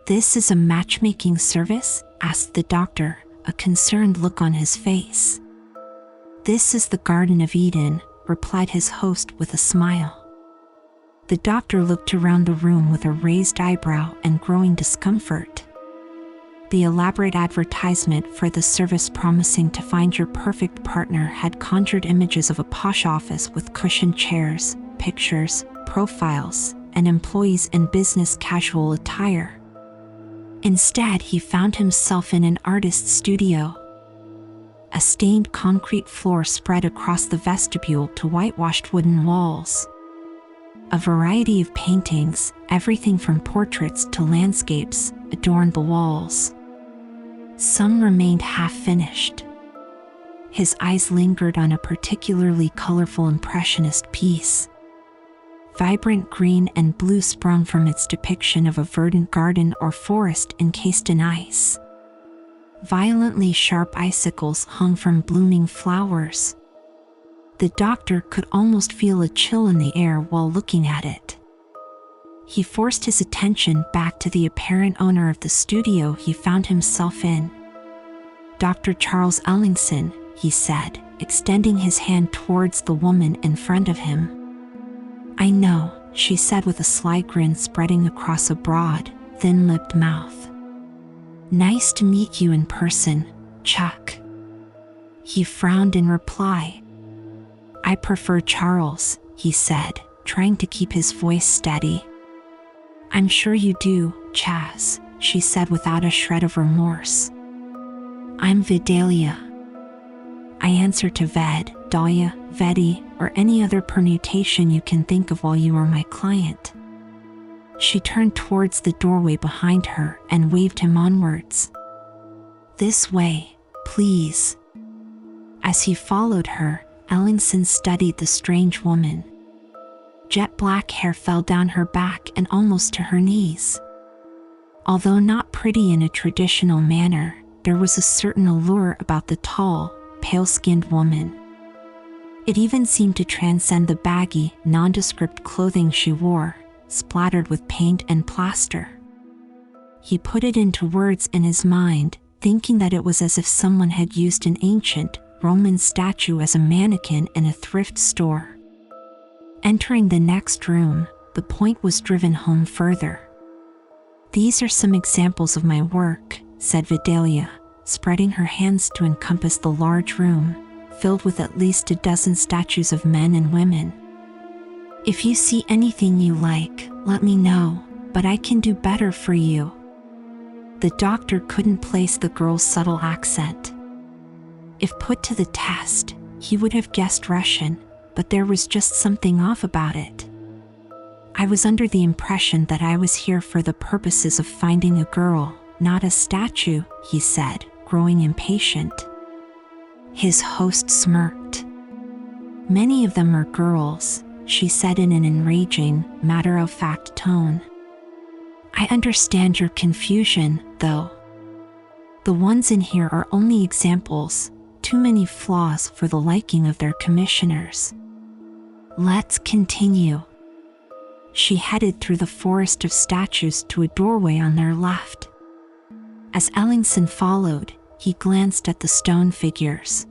"This is a matchmaking service?" asked the doctor, a concerned look on his face. "This is the Garden of Eden," replied his host with a smile. The doctor looked around the room with a raised eyebrow and growing discomfort. The elaborate advertisement for the service promising to find your perfect partner had conjured images of a posh office with cushioned chairs, pictures, profiles, and employees in business casual attire. Instead, he found himself in an artist's studio. A stained concrete floor spread across the vestibule to whitewashed wooden walls. A variety of paintings, everything from portraits to landscapes, adorned the walls. Some remained half-finished. His eyes lingered on a particularly colorful impressionist piece. Vibrant green and blue sprung from its depiction of a verdant garden or forest encased in ice. Violently sharp icicles hung from blooming flowers. The doctor could almost feel a chill in the air while looking at it. He forced his attention back to the apparent owner of the studio he found himself in. "Dr. Charles Ellingson," he said, extending his hand towards the woman in front of him. "I know," she said with a sly grin spreading across a broad, thin-lipped mouth. "Nice to meet you in person, Chuck." He frowned in reply. "I prefer Charles," he said, trying to keep his voice steady. "I'm sure you do, Chaz," she said without a shred of remorse. "I'm Vidalia. I answer to Ved, Dahlia, Vedi, or any other permutation you can think of while you are my client." She turned towards the doorway behind her and waved him onwards. "This way, please." As he followed her, Ellingson studied the strange woman. Jet black hair fell down her back and almost to her knees. Although not pretty in a traditional manner, there was a certain allure about the tall, pale-skinned woman. It even seemed to transcend the baggy, nondescript clothing she wore, splattered with paint and plaster. He put it into words in his mind, thinking that it was as if someone had used an ancient, Roman statue as a mannequin in a thrift store. Entering the next room, the point was driven home further. "These are some examples of my work," said Vidalia, spreading her hands to encompass the large room, filled with at least a dozen statues of men and women. "If you see anything you like, let me know, but I can do better for you." The doctor couldn't place the girl's subtle accent. If put to the test, he would have guessed Russian, but there was just something off about it. "I was under the impression that I was here for the purposes of finding a girl, not a statue," he said, growing impatient. His host smirked. "Many of them are girls," she said in an enraging, matter-of-fact tone. "I understand your confusion, though. The ones in here are only examples, too many flaws for the liking of their commissioners. Let's continue." She headed through the forest of statues to a doorway on their left. As Ellingson followed, he glanced at the stone figures.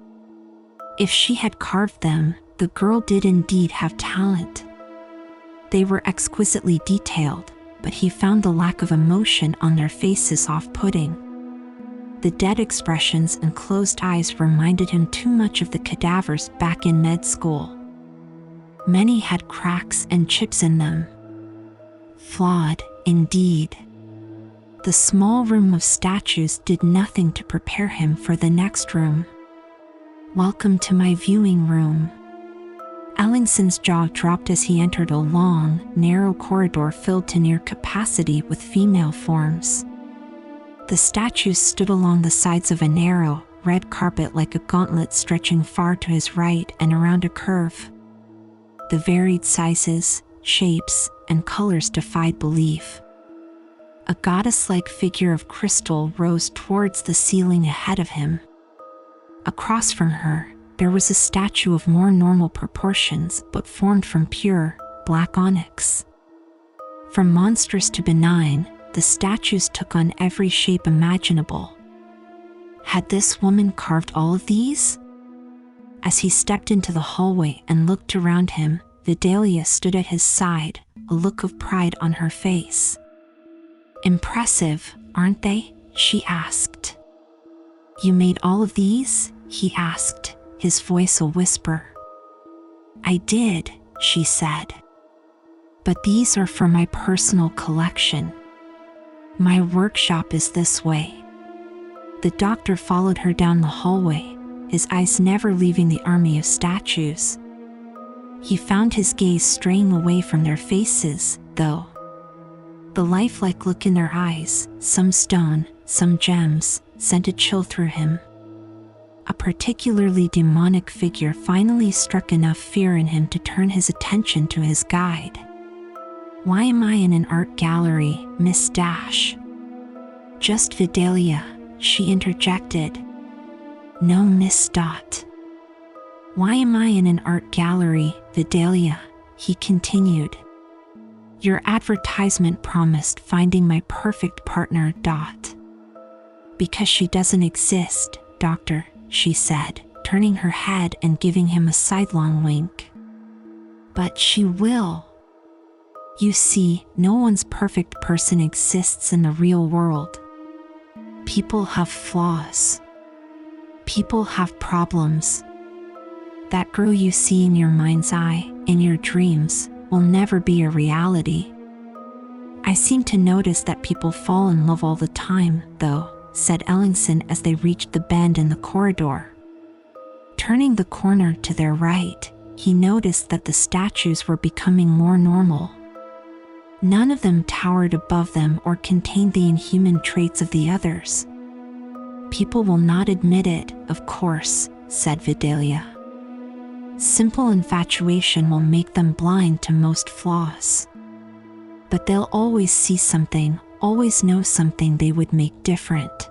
If she had carved them, the girl did indeed have talent. They were exquisitely detailed, but he found the lack of emotion on their faces off-putting. The dead expressions and closed eyes reminded him too much of the cadavers back in med school. Many had cracks and chips in them. Flawed, indeed. The small room of statues did nothing to prepare him for the next room. "Welcome to my viewing room." Ellingson's jaw dropped as he entered a long, narrow corridor filled to near capacity with female forms. The statues stood along the sides of a narrow, red carpet like a gauntlet stretching far to his right and around a curve. The varied sizes, shapes, and colors defied belief. A goddess-like figure of crystal rose towards the ceiling ahead of him. Across from her, there was a statue of more normal proportions but formed from pure, black onyx. From monstrous to benign, The statues took on every shape imaginable. Had this woman carved all of these? As he stepped into the hallway and looked around him, Vidalia stood at his side, a look of pride on her face. "Impressive, aren't they?" she asked. "You made all of these?" he asked, his voice a whisper. "I did," she said. "But these are for my personal collection. My workshop is this way." The doctor followed her down the hallway, his eyes never leaving the army of statues. He found his gaze straying away from their faces, though. The lifelike look in their eyes, some stone, some gems, sent a chill through him. A particularly demonic figure finally struck enough fear in him to turn his attention to his guide. "Why am I in an art gallery, Miss Dash?" "Just Vidalia," she interjected. "No, Miss Dot." "Why am I in an art gallery, Vidalia?" he continued. "Your advertisement promised finding my perfect partner, Dot." "Because she doesn't exist, Doctor," she said, turning her head and giving him a sidelong wink. "But she will. You see, no one's perfect person exists in the real world. People have flaws. People have problems. That girl you see in your mind's eye, in your dreams, will never be a reality. I seem to notice that people fall in love all the time, though," said Ellingson as they reached the bend in the corridor. Turning the corner to their right, he noticed that the statues were becoming more normal. None of them towered above them or contained the inhuman traits of the others. "People will not admit it, of course," said Vidalia. "Simple infatuation will make them blind to most flaws. But they'll always see something, always know something they would make different.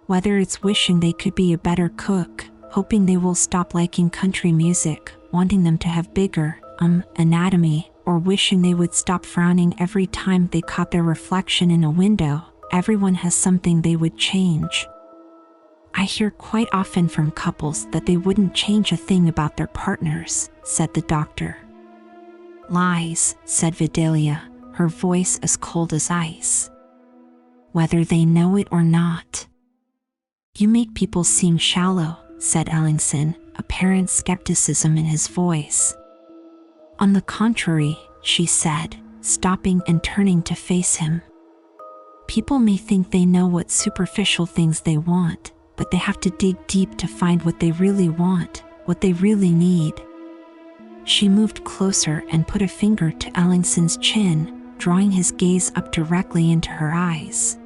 Whether it's wishing they could be a better cook, hoping they will stop liking country music, wanting them to have bigger, anatomy, or wishing they would stop frowning every time they caught their reflection in a window, everyone has something they would change. I hear quite often from couples that they wouldn't change a thing about their partners," said the doctor. "Lies," said Vidalia, her voice as cold as ice. "Whether they know it or not." "You make people seem shallow," said Ellingson, apparent skepticism in his voice. "On the contrary," she said, stopping and turning to face him. "People may think they know what superficial things they want, but they have to dig deep to find what they really want, what they really need." She moved closer and put a finger to Ellingson's chin, drawing his gaze up directly into her eyes.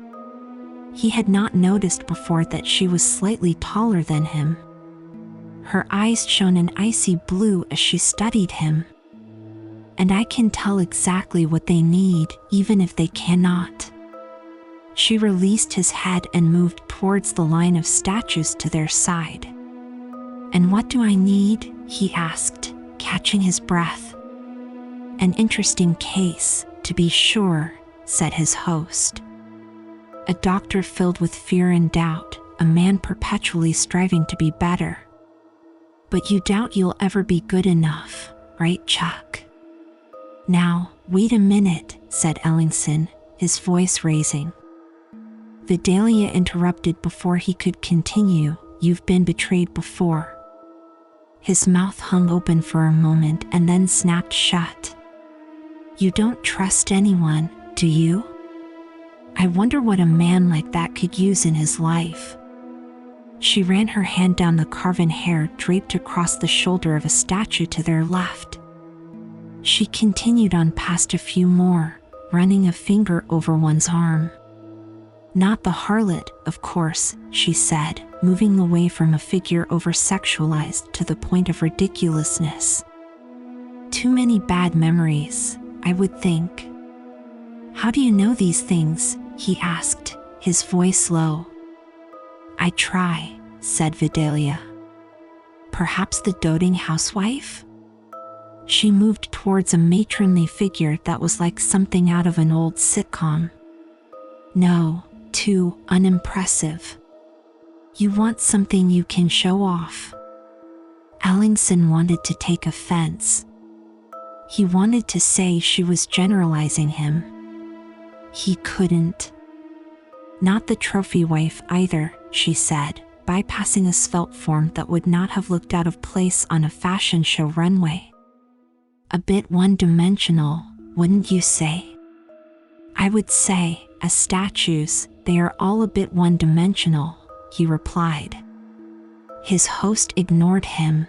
He had not noticed before that she was slightly taller than him. Her eyes shone an icy blue as she studied him. "And I can tell exactly what they need, even if they cannot." She released his head and moved towards the line of statues to their side. "And what do I need?" he asked, catching his breath. "An interesting case, to be sure," said his host. "A doctor filled with fear and doubt, a man perpetually striving to be better. But you doubt you'll ever be good enough, right, Chuck?" "Now, wait a minute," said Ellingson, his voice raising. Vidalia interrupted before he could continue. "You've been betrayed before." His mouth hung open for a moment and then snapped shut. "You don't trust anyone, do you? I wonder what a man like that could use in his life." She ran her hand down the carven hair draped across the shoulder of a statue to their left. She continued on past a few more, running a finger over one's arm. "Not the harlot, of course," she said, moving away from a figure over-sexualized to the point of ridiculousness. "Too many bad memories, I would think." "How do you know these things?" he asked, his voice low. "I try," said Vidalia. "Perhaps the doting housewife?" She moved towards a matronly figure that was like something out of an old sitcom. No, too unimpressive. You want something you can show off. Ellingson wanted to take offense. He wanted to say she was generalizing him. He couldn't. Not the trophy wife either, she said, bypassing a svelte form that would not have looked out of place on a fashion show runway. A bit one-dimensional, wouldn't you say? I would say, as statues, they are all a bit one-dimensional, he replied. His host ignored him.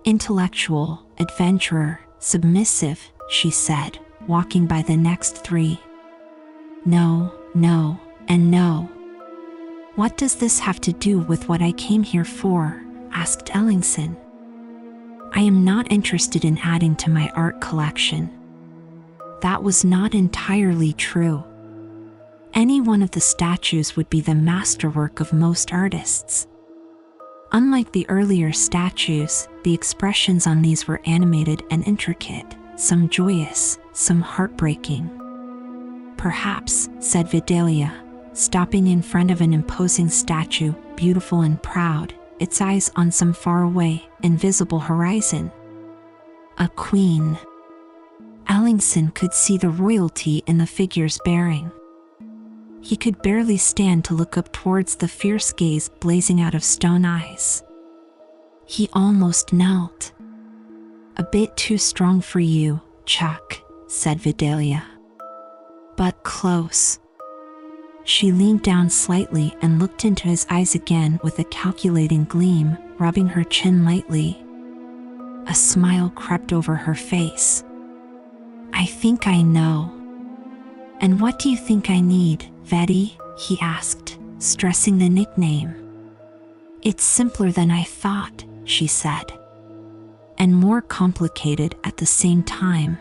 Intellectual, adventurer, submissive, she said, walking by the next three. No, no, and no. What does this have to do with what I came here for? Asked Ellingson. I am not interested in adding to my art collection. That was not entirely true. Any one of the statues would be the masterwork of most artists. Unlike the earlier statues, the expressions on these were animated and intricate, some joyous, some heartbreaking. Perhaps, said Vidalia, stopping in front of an imposing statue, beautiful and proud, its eyes on some faraway, invisible horizon. A queen. Ellingson could see the royalty in the figure's bearing. He could barely stand to look up towards the fierce gaze blazing out of stone eyes. He almost knelt. A bit too strong for you, Chuck, said Vidalia. But close. She leaned down slightly and looked into his eyes again with a calculating gleam, rubbing her chin lightly. A smile crept over her face. I think I know. And what do you think I need, Vetty? He asked, stressing the nickname. It's simpler than I thought, she said. And more complicated at the same time.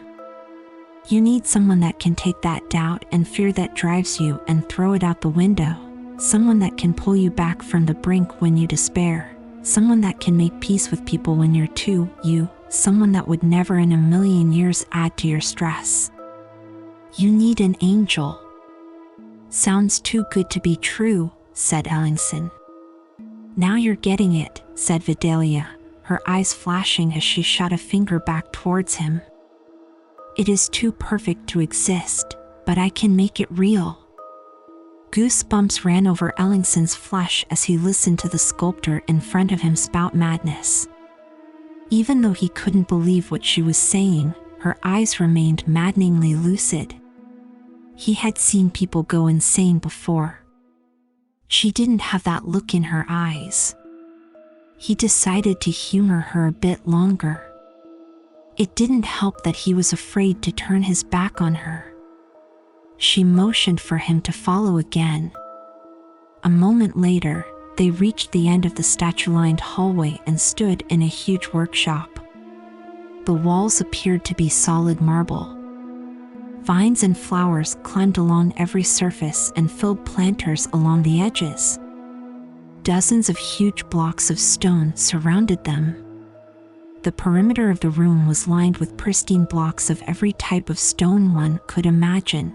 You need someone that can take that doubt and fear that drives you and throw it out the window. Someone that can pull you back from the brink when you despair. Someone that can make peace with people when you're too you. Someone that would never in a million years add to your stress. You need an angel. Sounds too good to be true, said Ellingson. Now you're getting it, said Vidalia, her eyes flashing as she shot a finger back towards him. It is too perfect to exist, but I can make it real. Goosebumps ran over Ellingson's flesh as he listened to the sculptor in front of him spout madness. Even though he couldn't believe what she was saying, her eyes remained maddeningly lucid. He had seen people go insane before. She didn't have that look in her eyes. He decided to humor her a bit longer. It didn't help that he was afraid to turn his back on her. She motioned for him to follow again. A moment later, they reached the end of the statue-lined hallway and stood in a huge workshop. The walls appeared to be solid marble. Vines and flowers climbed along every surface and filled planters along the edges. Dozens of huge blocks of stone surrounded them. The perimeter of the room was lined with pristine blocks of every type of stone one could imagine.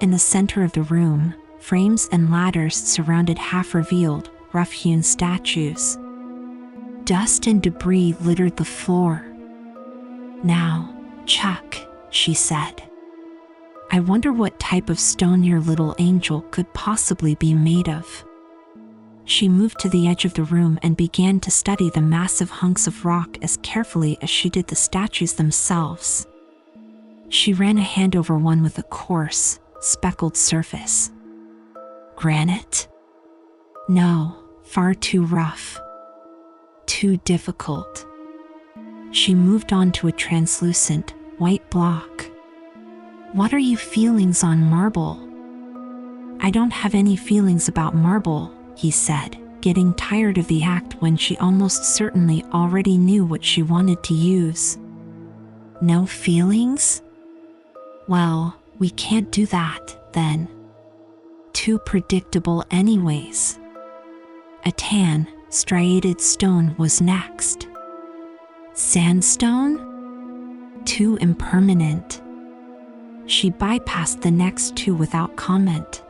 In the center of the room, frames and ladders surrounded half-revealed, rough-hewn statues. Dust and debris littered the floor. Now, Chuck, she said. I wonder what type of stone your little angel could possibly be made of. She moved to the edge of the room and began to study the massive hunks of rock as carefully as she did the statues themselves. She ran a hand over one with a coarse, speckled surface. Granite? No, far too rough. Too difficult. She moved on to a translucent, white block. What are your feelings on marble? I don't have any feelings about marble, he said, getting tired of the act when she almost certainly already knew what she wanted to use. No feelings? Well, we can't do that, then. Too predictable anyways. A tan, striated stone was next. Sandstone? Too impermanent. She bypassed the next two without comment.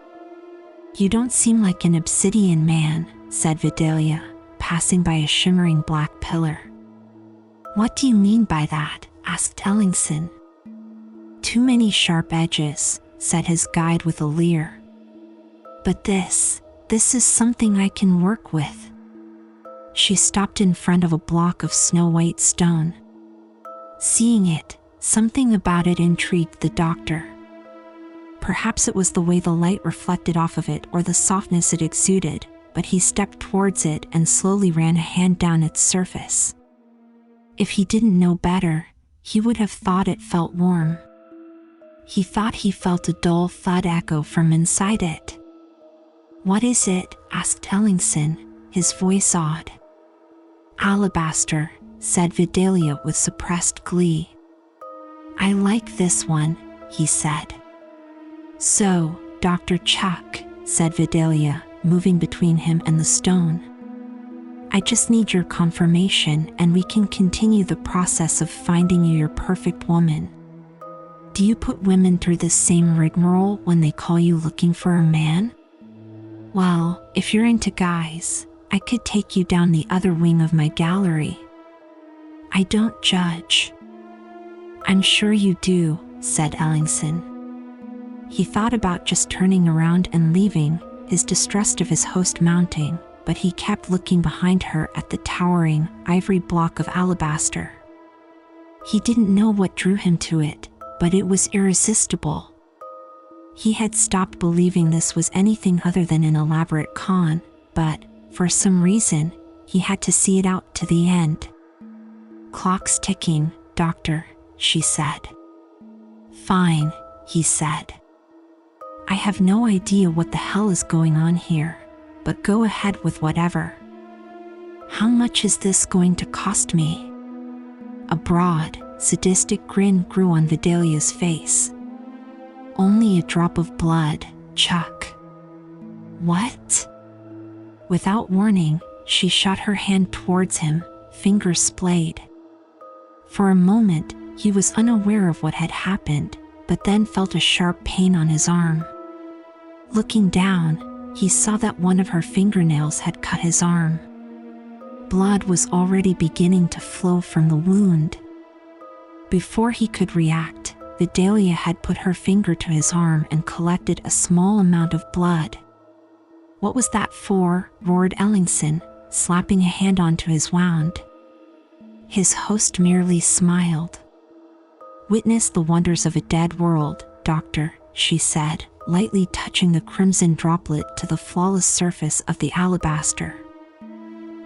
"You don't seem like an obsidian man," said Vidalia, passing by a shimmering black pillar. "What do you mean by that?" asked Ellingson. "Too many sharp edges," said his guide with a leer. "But this is something I can work with." She stopped in front of a block of snow-white stone. Seeing it, something about it intrigued the doctor. Perhaps it was the way the light reflected off of it or the softness it exuded, but he stepped towards it and slowly ran a hand down its surface. If he didn't know better, he would have thought it felt warm. He thought he felt a dull thud echo from inside it. "What is it?" asked Ellingson, his voice awed. "Alabaster," said Vidalia with suppressed glee. "I like this one," he said. "So, Dr. Chuck," said Vidalia, moving between him and the stone. "I just need your confirmation and we can continue the process of finding you your perfect woman. Do you put women through this same rigmarole when they call you looking for a man? Well, if you're into guys, I could take you down the other wing of my gallery. I don't judge." "I'm sure you do," said Ellingson. He thought about just turning around and leaving, his distrust of his host mounting, but he kept looking behind her at the towering, ivory block of alabaster. He didn't know what drew him to it, but it was irresistible. He had stopped believing this was anything other than an elaborate con, but, for some reason, he had to see it out to the end. "Clock's ticking, Doctor," she said. "Fine," he said. "I have no idea what the hell is going on here, but go ahead with whatever. How much is this going to cost me?" A broad, sadistic grin grew on Vidalia's face. "Only a drop of blood, Chuck." "What?" Without warning, she shot her hand towards him, fingers splayed. For a moment, he was unaware of what had happened, but then felt a sharp pain on his arm. Looking down, he saw that one of her fingernails had cut his arm. Blood was already beginning to flow from the wound. Before he could react, Vidalia had put her finger to his arm and collected a small amount of blood. "What was that for?" roared Ellingson, slapping a hand onto his wound. His host merely smiled. "Witness the wonders of a dead world, Doctor," she said, lightly touching the crimson droplet to the flawless surface of the alabaster.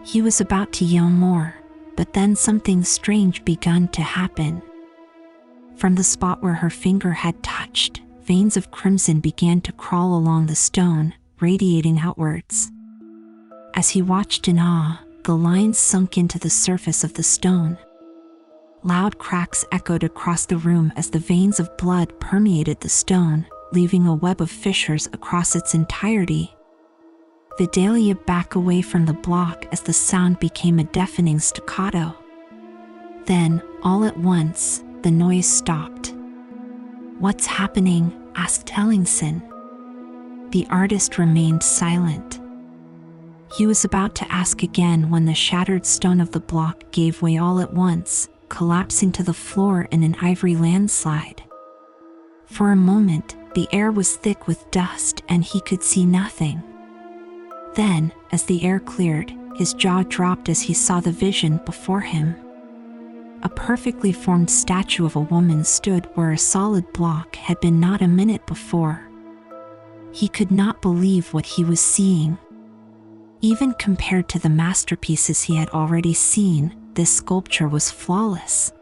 He was about to yell more, but then something strange began to happen. From the spot where her finger had touched, veins of crimson began to crawl along the stone, radiating outwards. As he watched in awe, the lines sunk into the surface of the stone. Loud cracks echoed across the room as the veins of blood permeated the stone, leaving a web of fissures across its entirety. Vidalia backed away from the block as the sound became a deafening staccato. Then, all at once, the noise stopped. "What's happening?" asked Ellingson. The artist remained silent. He was about to ask again when the shattered stone of the block gave way all at once, collapsing to the floor in an ivory landslide. For a moment, the air was thick with dust and he could see nothing. Then, as the air cleared, his jaw dropped as he saw the vision before him. A perfectly formed statue of a woman stood where a solid block had been not a minute before. He could not believe what he was seeing. Even compared to the masterpieces he had already seen, this sculpture was flawless.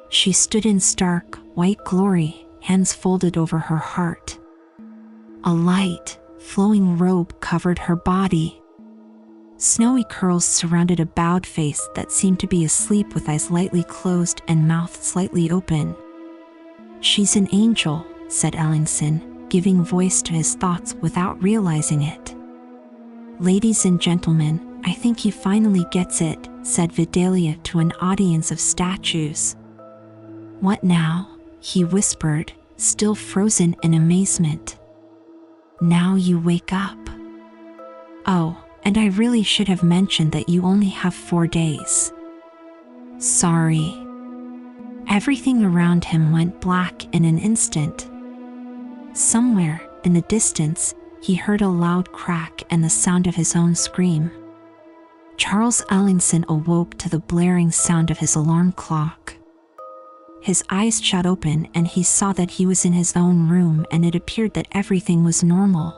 She stood in stark, white glory, hands folded over her heart. A light, flowing robe covered her body. Snowy curls surrounded a bowed face that seemed to be asleep with eyes lightly closed and mouth slightly open. "She's an angel," said Ellingson, giving voice to his thoughts without realizing it. "Ladies and gentlemen, I think he finally gets it," said Vidalia to an audience of statues. "What now?" he whispered, still frozen in amazement. "Now you wake up. Oh, and I really should have mentioned that you only have 4 days. Sorry." Everything around him went black in an instant. Somewhere, in the distance, he heard a loud crack and the sound of his own scream. Charles Ellingson awoke to the blaring sound of his alarm clock. His eyes shot open and he saw that he was in his own room, and it appeared that everything was normal.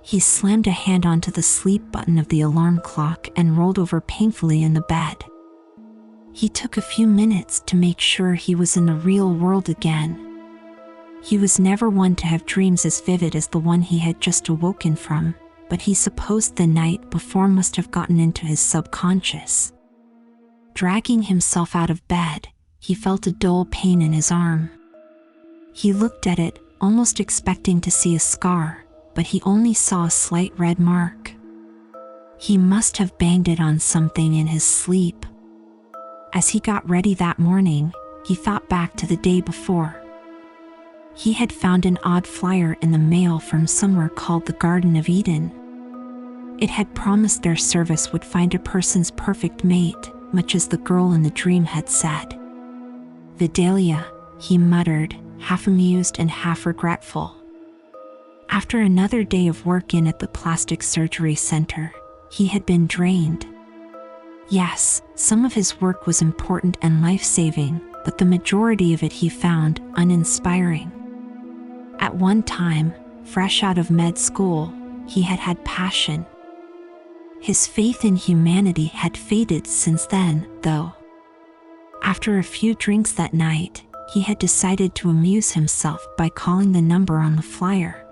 He slammed a hand onto the sleep button of the alarm clock and rolled over painfully in the bed. He took a few minutes to make sure he was in the real world again. He was never one to have dreams as vivid as the one he had just awoken from, but he supposed the night before must have gotten into his subconscious. Dragging himself out of bed, he felt a dull pain in his arm. He looked at it, almost expecting to see a scar, but he only saw a slight red mark. He must have banged it on something in his sleep. As he got ready that morning, he thought back to the day before. He had found an odd flyer in the mail from somewhere called the Garden of Eden. It had promised their service would find a person's perfect mate, much as the girl in the dream had said. "Vidalia," he muttered, half amused and half regretful. After another day of work at the plastic surgery center, he had been drained. Yes, some of his work was important and life-saving, but the majority of it he found uninspiring. At one time, fresh out of med school, he had had passion. His faith in humanity had faded since then, though. After a few drinks that night, he had decided to amuse himself by calling the number on the flyer.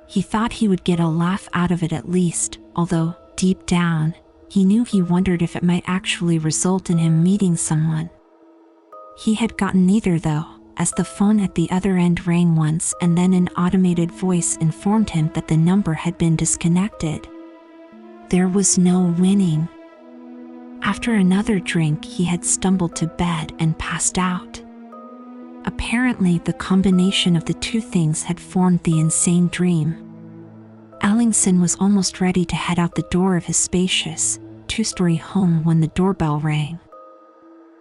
He thought he would get a laugh out of it at least, although, deep down, he knew he wondered if it might actually result in him meeting someone. He had gotten neither though, as the phone at the other end rang once and then an automated voice informed him that the number had been disconnected. There was no winning. After another drink, he had stumbled to bed and passed out. Apparently, the combination of the two things had formed the insane dream. Ellingson was almost ready to head out the door of his spacious, 2-story home when the doorbell rang.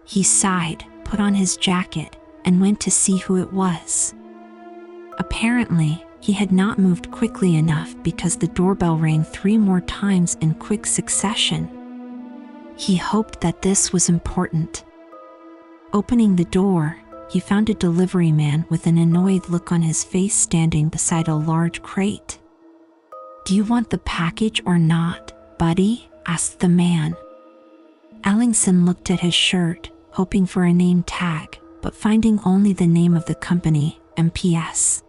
He sighed, put on his jacket, and went to see who it was. Apparently, he had not moved quickly enough because the doorbell rang 3 more times in quick succession. He hoped that this was important. Opening the door, he found a delivery man with an annoyed look on his face standing beside a large crate. "Do you want the package or not, buddy?" asked the man. Ellingson looked at his shirt, hoping for a name tag, but finding only the name of the company, MPS.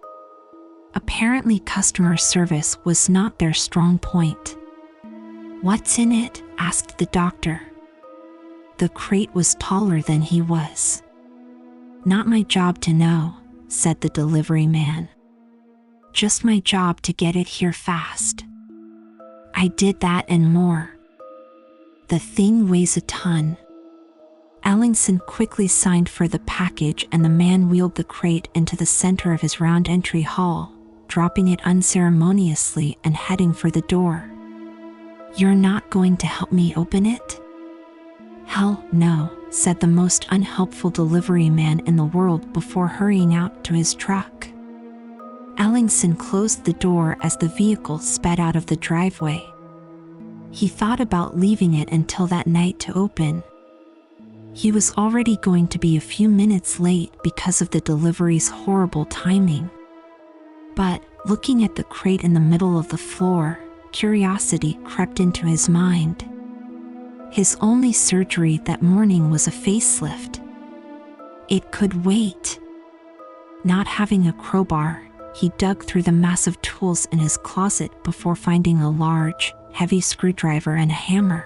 Apparently, customer service was not their strong point. "What's in it?" asked the doctor. The crate was taller than he was. "Not my job to know," said the delivery man. "Just my job to get it here fast. I did that and more. The thing weighs a ton." Ellingson quickly signed for the package and the man wheeled the crate into the center of his round entry hall, dropping it unceremoniously and heading for the door. "You're not going to help me open it?" "Hell no," said the most unhelpful delivery man in the world before hurrying out to his truck. Ellingson closed the door as the vehicle sped out of the driveway. He thought about leaving it until that night to open. He was already going to be a few minutes late because of the delivery's horrible timing. But, looking at the crate in the middle of the floor, curiosity crept into his mind. His only surgery that morning was a facelift. It could wait. Not having a crowbar, he dug through the massive tools in his closet before finding a large, heavy screwdriver and a hammer.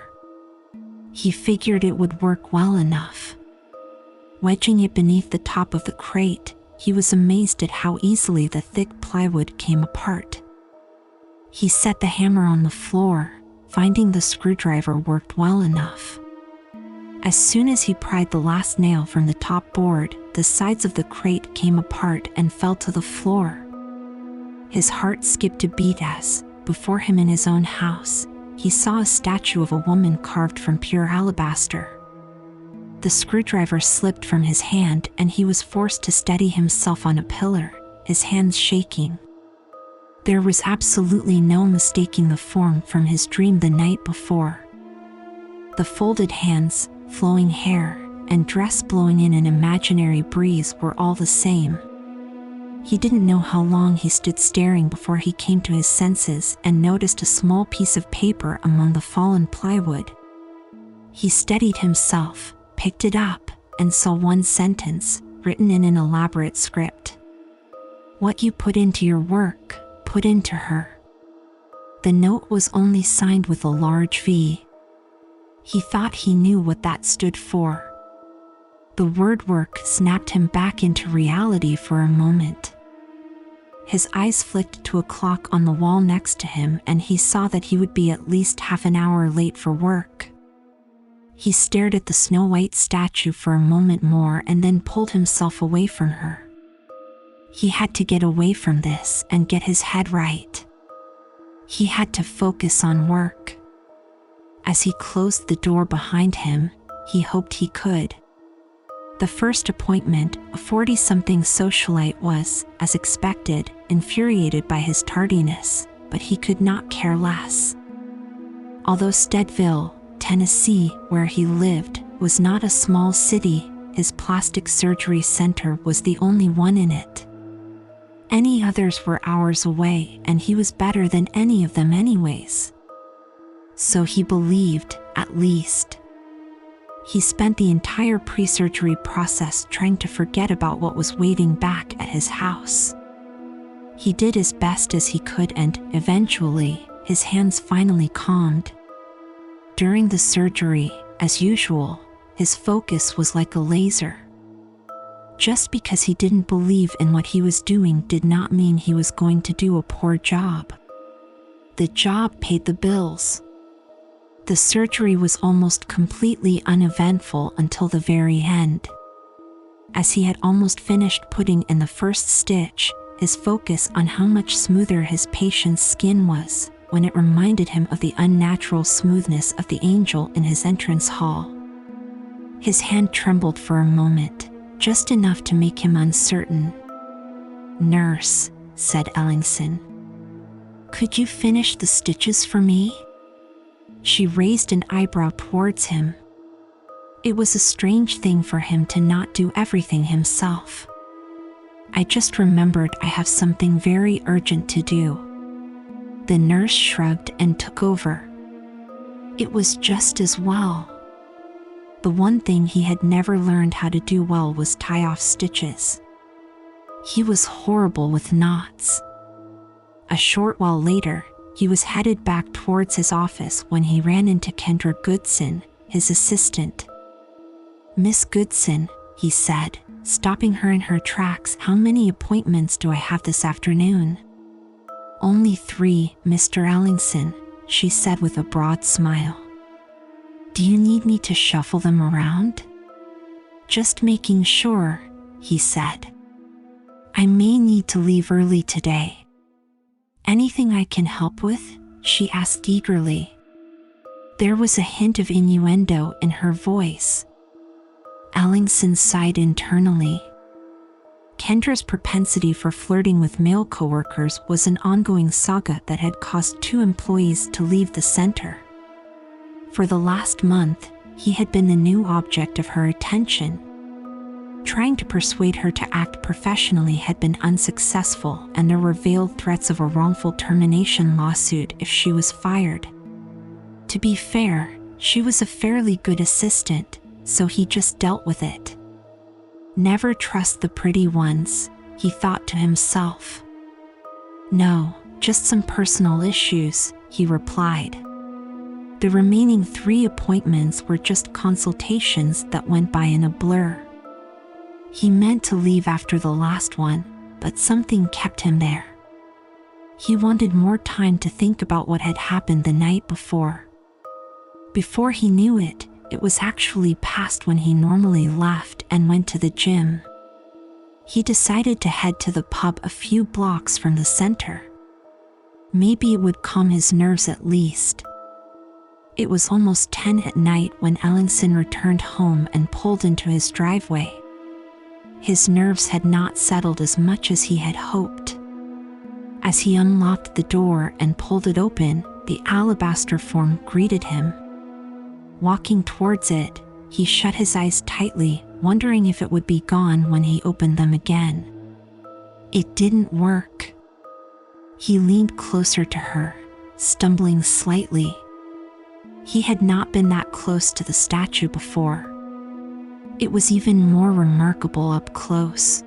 He figured it would work well enough. Wedging it beneath the top of the crate, he was amazed at how easily the thick plywood came apart. He set the hammer on the floor, finding the screwdriver worked well enough. As soon as he pried the last nail from the top board, the sides of the crate came apart and fell to the floor. His heart skipped a beat as, before him in his own house, he saw a statue of a woman carved from pure alabaster. The screwdriver slipped from his hand and he was forced to steady himself on a pillar, his hands shaking. There was absolutely no mistaking the form from his dream the night before. The folded hands, flowing hair, and dress blowing in an imaginary breeze were all the same. He didn't know how long he stood staring before he came to his senses and noticed a small piece of paper among the fallen plywood. He steadied himself, picked it up, and saw one sentence, written in an elaborate script. "What you put into your work, put into her." The note was only signed with a large V. He thought he knew what that stood for. The word work snapped him back into reality for a moment. His eyes flicked to a clock on the wall next to him and he saw that he would be at least half an hour late for work. He stared at the snow-white statue for a moment more and then pulled himself away from her. He had to get away from this and get his head right. He had to focus on work. As he closed the door behind him, he hoped he could. The first appointment, a 40-something socialite, was, as expected, infuriated by his tardiness, but he could not care less. Although Steadville, Tennessee, where he lived, was not a small city, his plastic surgery center was the only one in it. Any others were hours away, and he was better than any of them anyways. So he believed, at least. He spent the entire pre-surgery process trying to forget about what was waiting back at his house. He did as best as he could and, eventually, his hands finally calmed. During the surgery, as usual, his focus was like a laser. Just because he didn't believe in what he was doing did not mean he was going to do a poor job. The job paid the bills. The surgery was almost completely uneventful until the very end. As he had almost finished putting in the first stitch, his focus on how much smoother his patient's skin was, when it reminded him of the unnatural smoothness of the angel in his entrance hall. His hand trembled for a moment, just enough to make him uncertain. "Nurse," said Ellingson, "could you finish the stitches for me?" She raised an eyebrow towards him. It was a strange thing for him to not do everything himself. "I just remembered I have something very urgent to do." The nurse shrugged and took over. It was just as well. The one thing he had never learned how to do well was tie off stitches. He was horrible with knots. A short while later, he was headed back towards his office when he ran into Kendra Goodson, his assistant. "Miss Goodson," he said, stopping her in her tracks, "how many appointments do I have this afternoon?" "Only 3, Mr. Ellingson," she said with a broad smile. "Do you need me to shuffle them around?" "Just making sure," he said. "I may need to leave early today." "Anything I can help with?" she asked eagerly. There was a hint of innuendo in her voice. Ellingson sighed internally. Kendra's propensity for flirting with male coworkers was an ongoing saga that had caused 2 employees to leave the center. For the last month, he had been the new object of her attention. Trying to persuade her to act professionally had been unsuccessful, and there were veiled threats of a wrongful termination lawsuit if she was fired. To be fair, she was a fairly good assistant, so he just dealt with it. Never trust the pretty ones, he thought to himself. "No, just some personal issues," he replied. The remaining 3 appointments were just consultations that went by in a blur. He meant to leave after the last one, but something kept him there. He wanted more time to think about what had happened the night before. Before he knew it, it was actually past when he normally left and went to the gym. He decided to head to the pub a few blocks from the center. Maybe it would calm his nerves at least. It was almost 10 at night when Ellingson returned home and pulled into his driveway. His nerves had not settled as much as he had hoped. As he unlocked the door and pulled it open, the alabaster form greeted him. Walking towards it, he shut his eyes tightly, wondering if it would be gone when he opened them again. It didn't work. He leaned closer to her, stumbling slightly. He had not been that close to the statue before. It was even more remarkable up close.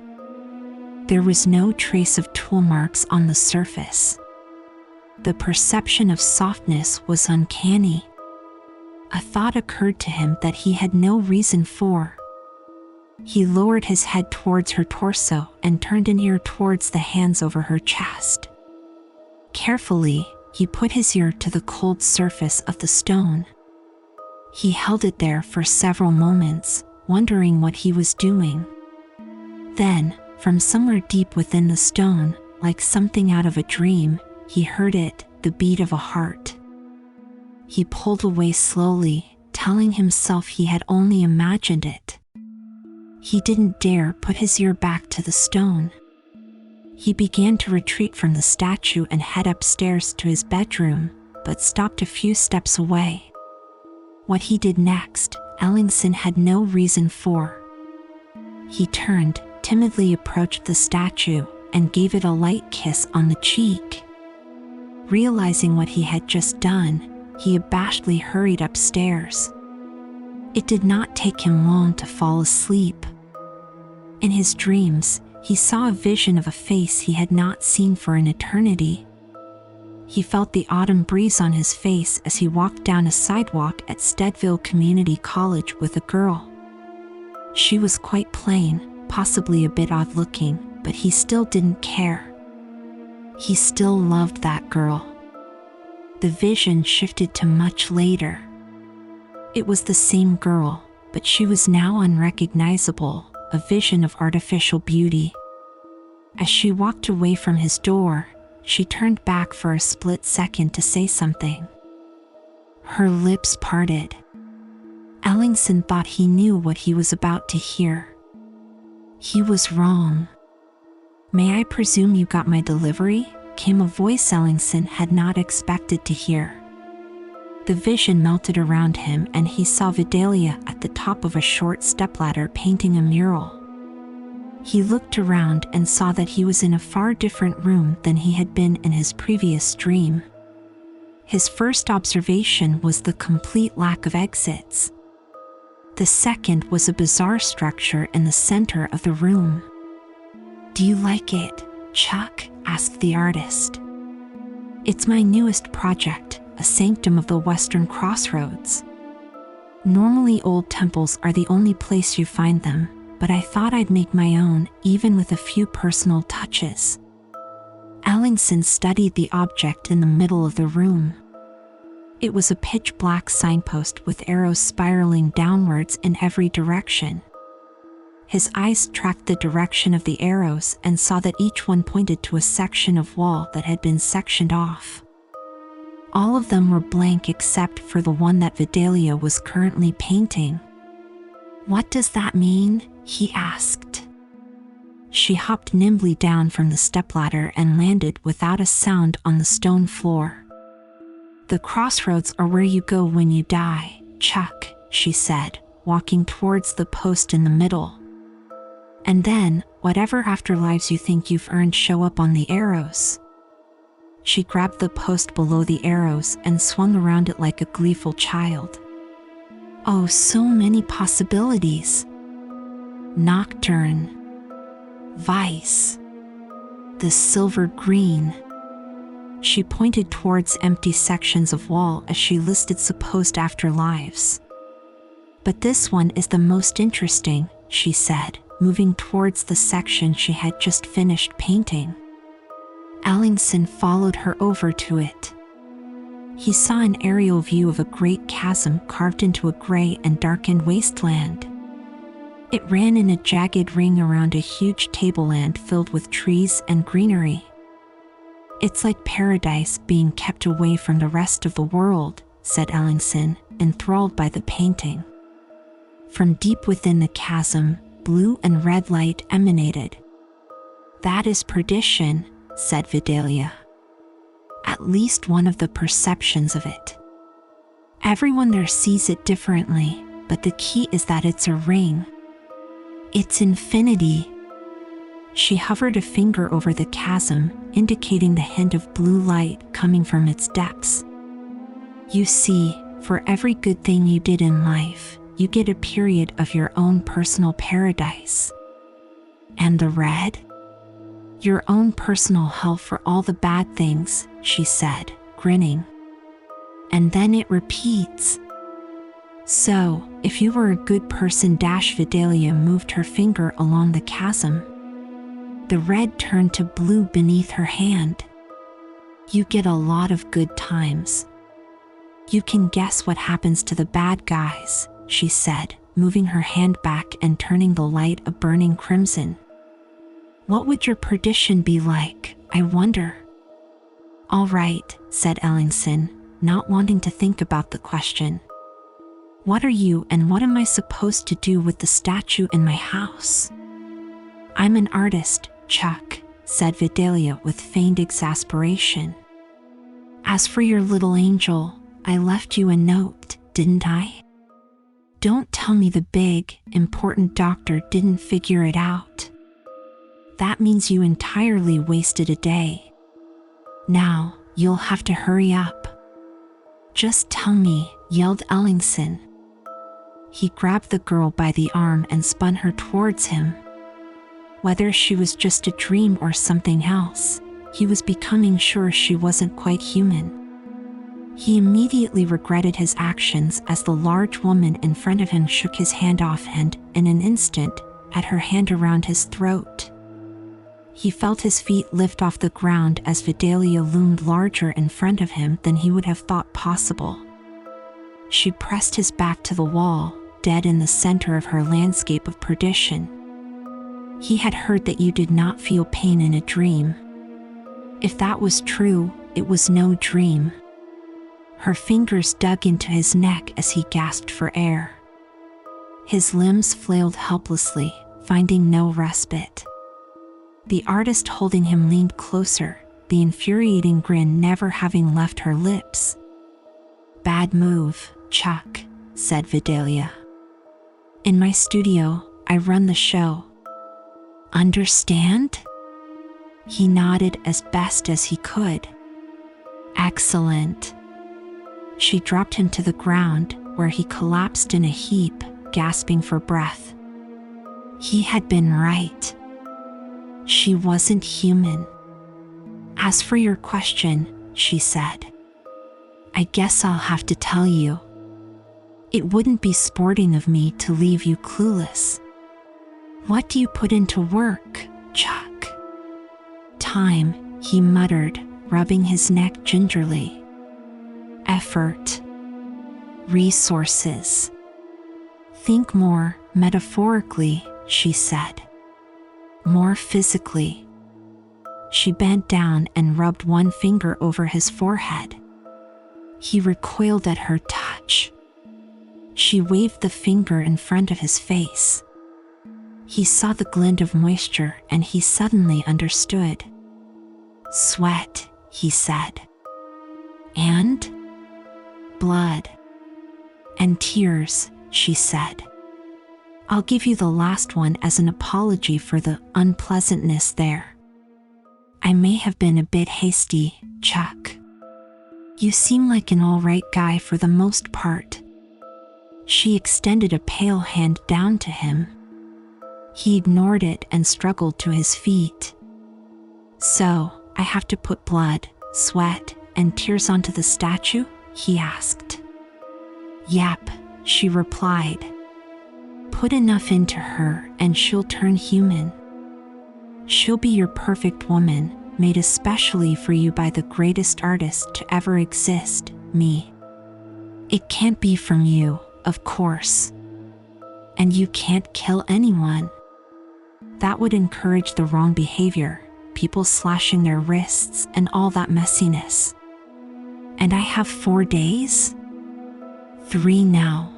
There was no trace of tool marks on the surface. The perception of softness was uncanny. A thought occurred to him that he had no reason for. He lowered his head towards her torso and turned an ear towards the hands over her chest. Carefully, he put his ear to the cold surface of the stone. He held it there for several moments, wondering what he was doing. Then, from somewhere deep within the stone, like something out of a dream, he heard it, the beat of a heart. He pulled away slowly, telling himself he had only imagined it. He didn't dare put his ear back to the stone. He began to retreat from the statue and head upstairs to his bedroom, but stopped a few steps away. What he did next, Ellingson had no reason for. He turned, timidly approached the statue, and gave it a light kiss on the cheek. Realizing what he had just done, he abashedly hurried upstairs. It did not take him long to fall asleep. In his dreams, he saw a vision of a face he had not seen for an eternity. He felt the autumn breeze on his face as he walked down a sidewalk at Steadville Community College with a girl. She was quite plain, possibly a bit odd-looking, but he still didn't care. He still loved that girl. The vision shifted to much later. It was the same girl, but she was now unrecognizable, a vision of artificial beauty. As she walked away from his door, she turned back for a split second to say something. Her lips parted. Ellingson thought he knew what he was about to hear. He was wrong. "May I presume you got my delivery?" came a voice Ellingson had not expected to hear. The vision melted around him and he saw Vidalia at the top of a short stepladder painting a mural. He looked around and saw that he was in a far different room than he had been in his previous dream. His first observation was the complete lack of exits. The second was a bizarre structure in the center of the room. "Do you like it, Chuck?" asked the artist. "It's my newest project, a sanctum of the Western Crossroads. Normally old temples are the only place you find them, but I thought I'd make my own, even with a few personal touches." Ellingson studied the object in the middle of the room. It was a pitch-black signpost with arrows spiraling downwards in every direction. His eyes tracked the direction of the arrows and saw that each one pointed to a section of wall that had been sectioned off. All of them were blank except for the one that Vidalia was currently painting. "What does that mean?" he asked. She hopped nimbly down from the stepladder and landed without a sound on the stone floor. "The crossroads are where you go when you die, Chuck," she said, walking towards the post in the middle. "And then, whatever afterlives you think you've earned show up on the arrows." She grabbed the post below the arrows and swung around it like a gleeful child. "Oh, so many possibilities. Nocturne. Vice. The silver green." She pointed towards empty sections of wall as she listed supposed afterlives. "But this one is the most interesting," she said, moving towards the section she had just finished painting. Ellingson followed her over to it. He saw an aerial view of a great chasm carved into a gray and darkened wasteland. It ran in a jagged ring around a huge tableland filled with trees and greenery. It's like paradise being kept away from the rest of the world, said Ellingson, enthralled by the painting. From deep within the chasm, blue and red light emanated. That is perdition, said Vidalia. At least one of the perceptions of it. Everyone there sees it differently, but the key is that it's a ring. It's infinity. She hovered a finger over the chasm, indicating the hint of blue light coming from its depths. You see, for every good thing you did in life, you get a period of your own personal paradise. And the red? Your own personal hell for all the bad things, she said, grinning. And then it repeats. So, if you were a good person, Vidalia moved her finger along the chasm. The red turned to blue beneath her hand. You get a lot of good times. You can guess what happens to the bad guys, she said, moving her hand back and turning the light a burning crimson. What would your perdition be like, I wonder? All right, said Ellingson, not wanting to think about the question. What are you and what am I supposed to do with the statue in my house? I'm an artist, Chuck, said Vidalia with feigned exasperation. As for your little angel, I left you a note, didn't I? Don't tell me the big, important doctor didn't figure it out. That means you entirely wasted a day. Now, you'll have to hurry up. Just tell me, yelled Ellingson. He grabbed the girl by the arm and spun her towards him. Whether she was just a dream or something else, he was becoming sure she wasn't quite human. He immediately regretted his actions as the large woman in front of him shook his hand off and, in an instant, had her hand around his throat. He felt his feet lift off the ground as Vidalia loomed larger in front of him than he would have thought possible. She pressed his back to the wall, dead in the center of her landscape of perdition. He had heard that you did not feel pain in a dream. If that was true, it was no dream. Her fingers dug into his neck as he gasped for air. His limbs flailed helplessly, finding no respite. The artist holding him leaned closer, the infuriating grin never having left her lips. Bad move, Chuck, said Vidalia. In my studio, I run the show. Understand? He nodded as best as he could. Excellent. She dropped him to the ground, where he collapsed in a heap, gasping for breath. He had been right. She wasn't human. As for your question, she said, I guess I'll have to tell you. It wouldn't be sporting of me to leave you clueless. What do you put into work, Chuck? Time, he muttered, rubbing his neck gingerly. Effort. Resources. Think more metaphorically, she said. More physically. She bent down and rubbed one finger over his forehead. He recoiled at her touch. She waved the finger in front of his face. He saw the glint of moisture and he suddenly understood. Sweat, he said. And? Blood. And tears, she said. I'll give you the last one as an apology for the unpleasantness there. I may have been a bit hasty, Chuck. You seem like an all-right guy for the most part. She extended a pale hand down to him. He ignored it and struggled to his feet. So, I have to put blood, sweat, and tears onto the statue? He asked. Yep, she replied. Put enough into her and she'll turn human. She'll be your perfect woman, made especially for you by the greatest artist to ever exist, me. It can't be from you, of course. And you can't kill anyone. That would encourage the wrong behavior, people slashing their wrists and all that messiness. And I have 4 days? 3 now.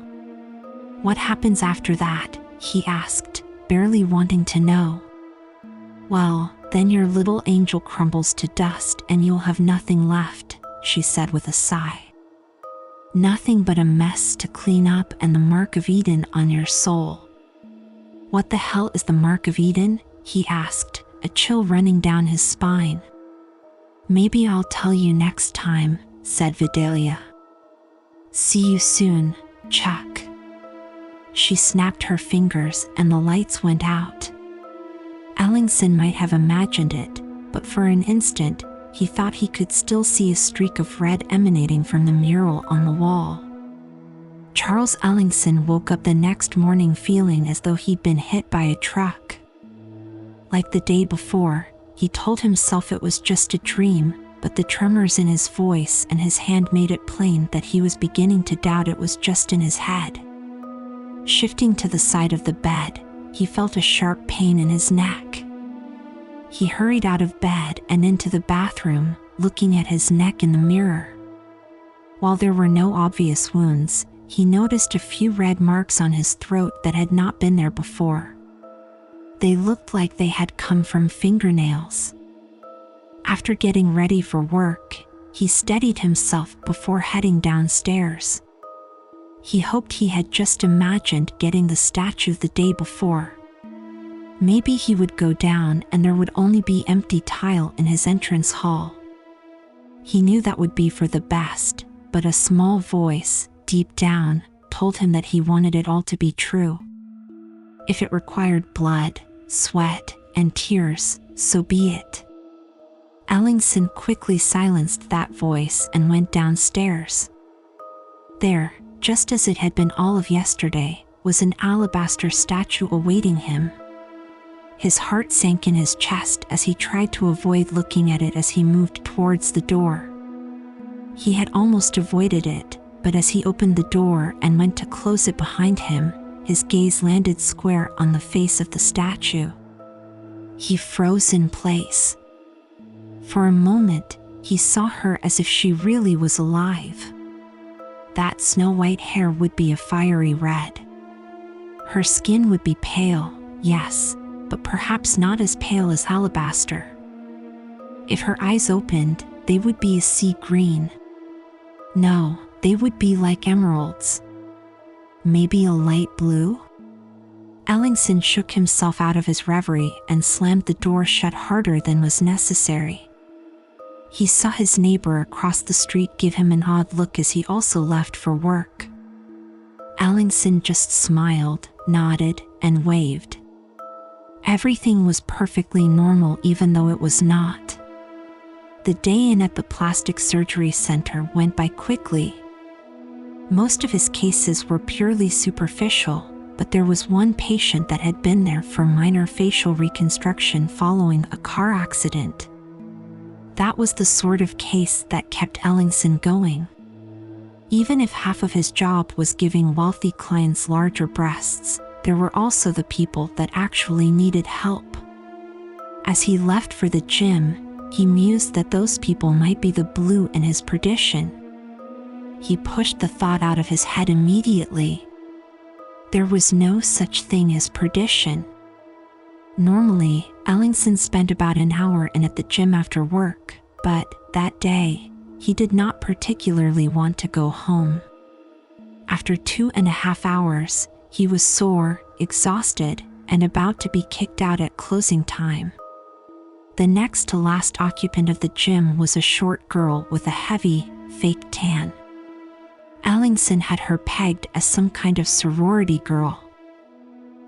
What happens after that? He asked, barely wanting to know. Well, then your little angel crumbles to dust and you'll have nothing left, she said with a sigh. Nothing but a mess to clean up and the mark of Eden on your soul. What the hell is the mark of Eden? He asked, a chill running down his spine. Maybe I'll tell you next time, said Vidalia. See you soon, Chuck. She snapped her fingers and the lights went out. Ellingson might have imagined it, but for an instant, he thought he could still see a streak of red emanating from the mural on the wall. Charles Ellingson woke up the next morning feeling as though he'd been hit by a truck. Like the day before, he told himself it was just a dream, but the tremors in his voice and his hand made it plain that he was beginning to doubt it was just in his head. Shifting to the side of the bed, he felt a sharp pain in his neck. He hurried out of bed and into the bathroom, looking at his neck in the mirror. While there were no obvious wounds, he noticed a few red marks on his throat that had not been there before. They looked like they had come from fingernails. After getting ready for work, he steadied himself before heading downstairs. He hoped he had just imagined getting the statue the day before. Maybe he would go down and there would only be empty tile in his entrance hall. He knew that would be for the best, but a small voice, deep down, told him that he wanted it all to be true. If it required blood, sweat, and tears, so be it. Ellingson quickly silenced that voice and went downstairs. There, just as it had been all of yesterday, was an alabaster statue awaiting him. His heart sank in his chest as he tried to avoid looking at it as he moved towards the door. He had almost avoided it, but as he opened the door and went to close it behind him, his gaze landed square on the face of the statue. He froze in place. For a moment, he saw her as if she really was alive. That snow-white hair would be a fiery red. Her skin would be pale, yes, but perhaps not as pale as alabaster. If her eyes opened, they would be a sea green. No, they would be like emeralds. Maybe a light blue? Ellingson shook himself out of his reverie and slammed the door shut harder than was necessary. He saw his neighbor across the street give him an odd look as he also left for work. Ellingson just smiled, nodded, and waved. Everything was perfectly normal even though it was not. The day in at the plastic surgery center went by quickly. Most of his cases were purely superficial, but there was one patient that had been there for minor facial reconstruction following a car accident. That was the sort of case that kept Ellingson going. Even if half of his job was giving wealthy clients larger breasts, there were also the people that actually needed help. As he left for the gym, he mused that those people might be the blue in his perdition. He pushed the thought out of his head immediately. There was no such thing as perdition. Normally, Ellingson spent about an hour in at the gym after work, but that day, he did not particularly want to go home. After 2.5 hours, he was sore, exhausted, and about to be kicked out at closing time. The next to last occupant of the gym was a short girl with a heavy, fake tan. Ellingson had her pegged as some kind of sorority girl.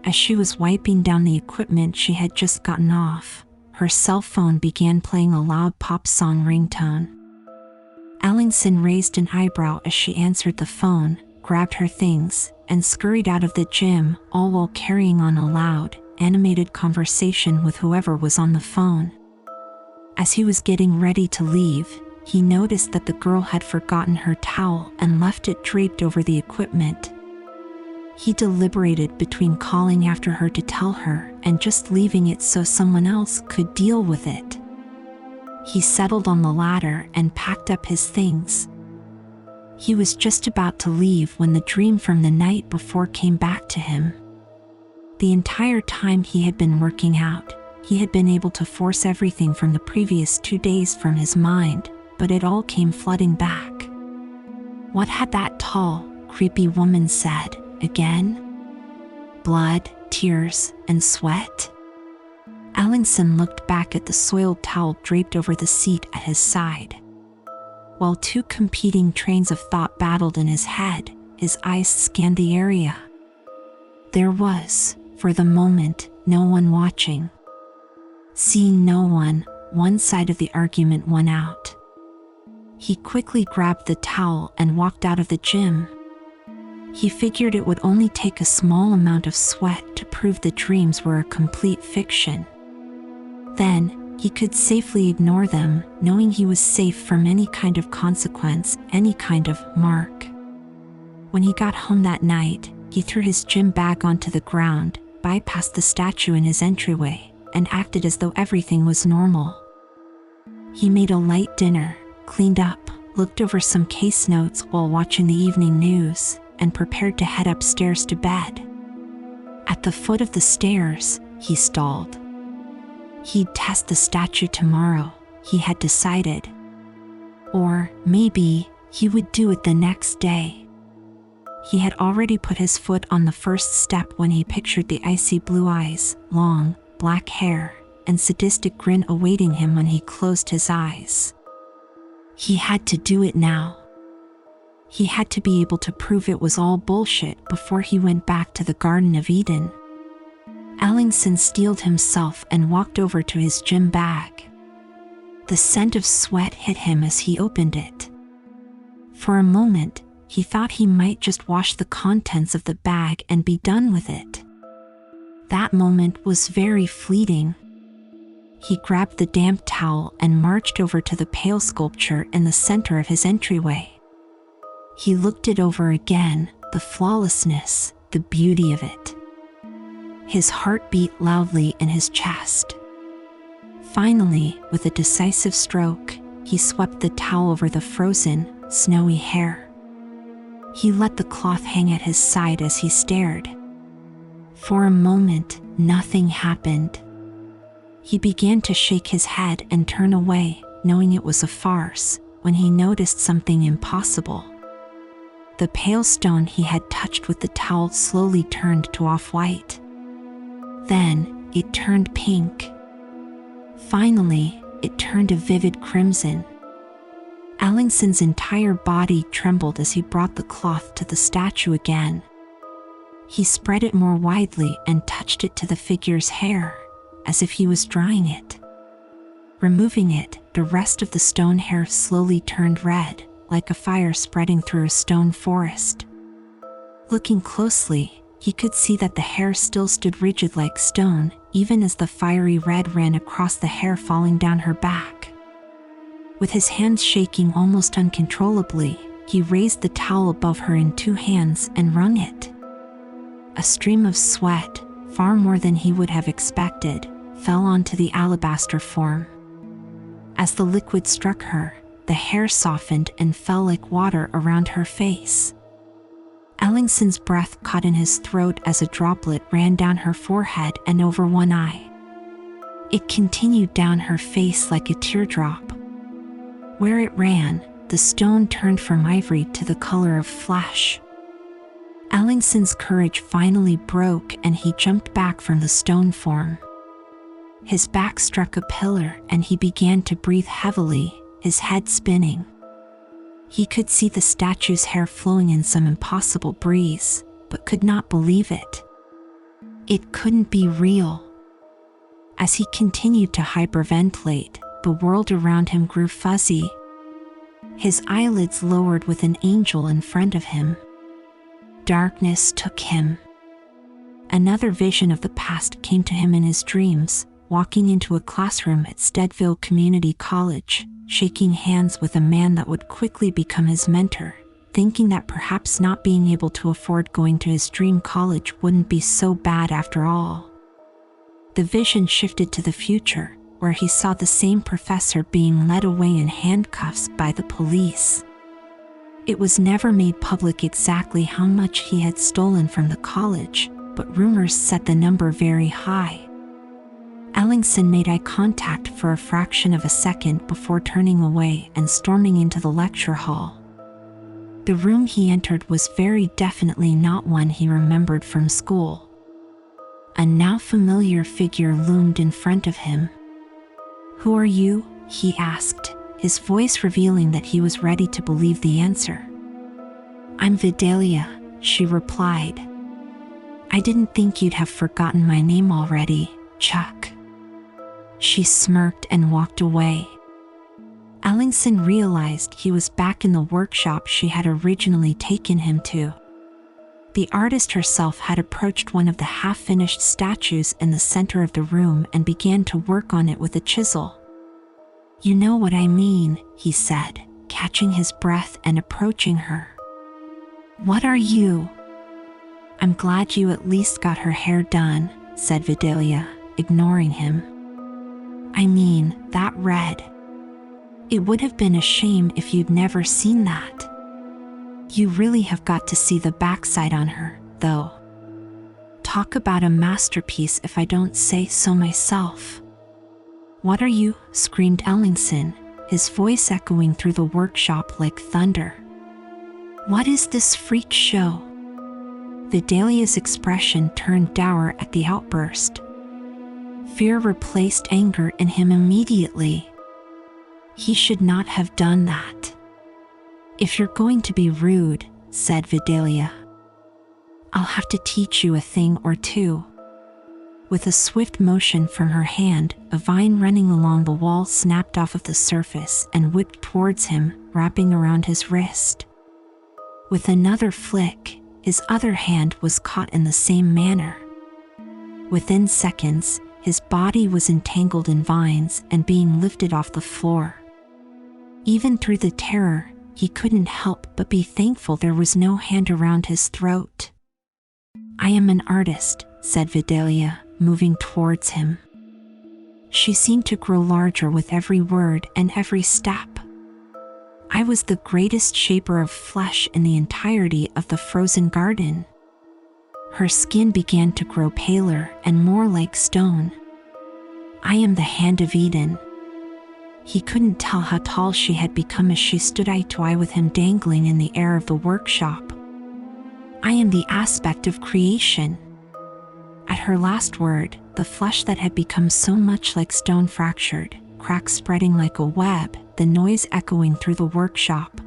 As she was wiping down the equipment she had just gotten off, her cell phone began playing a loud pop song ringtone. Ellingson raised an eyebrow as she answered the phone, grabbed her things, and scurried out of the gym, all while carrying on a loud, animated conversation with whoever was on the phone. As he was getting ready to leave, he noticed that the girl had forgotten her towel and left it draped over the equipment. He deliberated between calling after her to tell her and just leaving it so someone else could deal with it. He settled on the latter and packed up his things. He was just about to leave when the dream from the night before came back to him. The entire time he had been working out, he had been able to force everything from the previous 2 days from his mind, but it all came flooding back. What had that tall, creepy woman said again? Blood, tears, and sweat? Ellingson looked back at the soiled towel draped over the seat at his side. While two competing trains of thought battled in his head, his eyes scanned the area. There was, for the moment, no one watching. Seeing no one side of the argument won out. He quickly grabbed the towel and walked out of the gym. He figured it would only take a small amount of sweat to prove the dreams were a complete fiction. Then, he could safely ignore them, knowing he was safe from any kind of consequence, any kind of mark. When he got home that night, he threw his gym bag onto the ground, bypassed the statue in his entryway, and acted as though everything was normal. He made a light dinner, cleaned up, looked over some case notes while watching the evening news, and prepared to head upstairs to bed. At the foot of the stairs, he stalled. He'd test the statue tomorrow, he had decided. Or maybe he would do it the next day. He had already put his foot on the first step when he pictured the icy blue eyes, long, black hair, and sadistic grin awaiting him when he closed his eyes. He had to do it now. He had to be able to prove it was all bullshit before he went back to the Garden of Eden. Ellingson steeled himself and walked over to his gym bag. The scent of sweat hit him as he opened it. For a moment, he thought he might just wash the contents of the bag and be done with it. That moment was very fleeting. He grabbed the damp towel and marched over to the pale sculpture in the center of his entryway. He looked it over again, the flawlessness, the beauty of it. His heart beat loudly in his chest. Finally, with a decisive stroke, he swept the towel over the frozen, snowy hair. He let the cloth hang at his side as he stared. For a moment, nothing happened. He began to shake his head and turn away, knowing it was a farce, when he noticed something impossible. The pale stone he had touched with the towel slowly turned to off-white. Then, it turned pink. Finally, it turned a vivid crimson. Ellingson's entire body trembled as he brought the cloth to the statue again. He spread it more widely and touched it to the figure's hair, as if he was drying it. Removing it, the rest of the stone hair slowly turned red, like a fire spreading through a stone forest. Looking closely, he could see that the hair still stood rigid like stone, even as the fiery red ran across the hair falling down her back. With his hands shaking almost uncontrollably, he raised the towel above her in 2 hands and wrung it. A stream of sweat, far more than he would have expected, fell onto the alabaster form. As the liquid struck her, the hair softened and fell like water around her face. Ellingson's breath caught in his throat as a droplet ran down her forehead and over one eye. It continued down her face like a teardrop. Where it ran, the stone turned from ivory to the color of flesh. Ellingson's courage finally broke and he jumped back from the stone form. His back struck a pillar and he began to breathe heavily, his head spinning. He could see the statue's hair flowing in some impossible breeze, but could not believe it. It couldn't be real. As he continued to hyperventilate, the world around him grew fuzzy. His eyelids lowered with an angel in front of him. Darkness took him. Another vision of the past came to him in his dreams, walking into a classroom at Steadville Community College, shaking hands with a man that would quickly become his mentor, thinking that perhaps not being able to afford going to his dream college wouldn't be so bad after all. The vision shifted to the future, where he saw the same professor being led away in handcuffs by the police. It was never made public exactly how much he had stolen from the college, but rumors set the number very high. Ellingson made eye contact for a fraction of a second before turning away and storming into the lecture hall. The room he entered was very definitely not one he remembered from school. A now familiar figure loomed in front of him. "Who are you?" he asked, his voice revealing that he was ready to believe the answer. "I'm Vidalia," she replied. "I didn't think you'd have forgotten my name already, Chuck." She smirked and walked away. Ellingson realized he was back in the workshop she had originally taken him to. The artist herself had approached one of the half-finished statues in the center of the room and began to work on it with a chisel. "You know what I mean," he said, catching his breath and approaching her. "What are you?" "I'm glad you at least got her hair done," said Vidalia, ignoring him. "I mean, that red. It would have been a shame if you'd never seen that. You really have got to see the backside on her, though. Talk about a masterpiece if I don't say so myself." "What are you?" screamed Ellingson, his voice echoing through the workshop like thunder. "What is this freak show?" Vidalia's expression turned dour at the outburst. Fear replaced anger in him immediately. He should not have done that. "If you're going to be rude," said Vidalia, "I'll have to teach you a thing or two." With a swift motion from her hand, a vine running along the wall snapped off of the surface and whipped towards him, wrapping around his wrist. With another flick, his other hand was caught in the same manner. Within seconds, his body was entangled in vines and being lifted off the floor. Even through the terror, he couldn't help but be thankful there was no hand around his throat. "I am an artist," said Vidalia, moving towards him. She seemed to grow larger with every word and every step. "I was the greatest shaper of flesh in the entirety of the frozen garden." Her skin began to grow paler and more like stone. "I am the hand of Eden." He couldn't tell how tall she had become as she stood eye to eye with him dangling in the air of the workshop. "I am the aspect of creation." At her last word, the flesh that had become so much like stone fractured, cracks spreading like a web, the noise echoing through the workshop.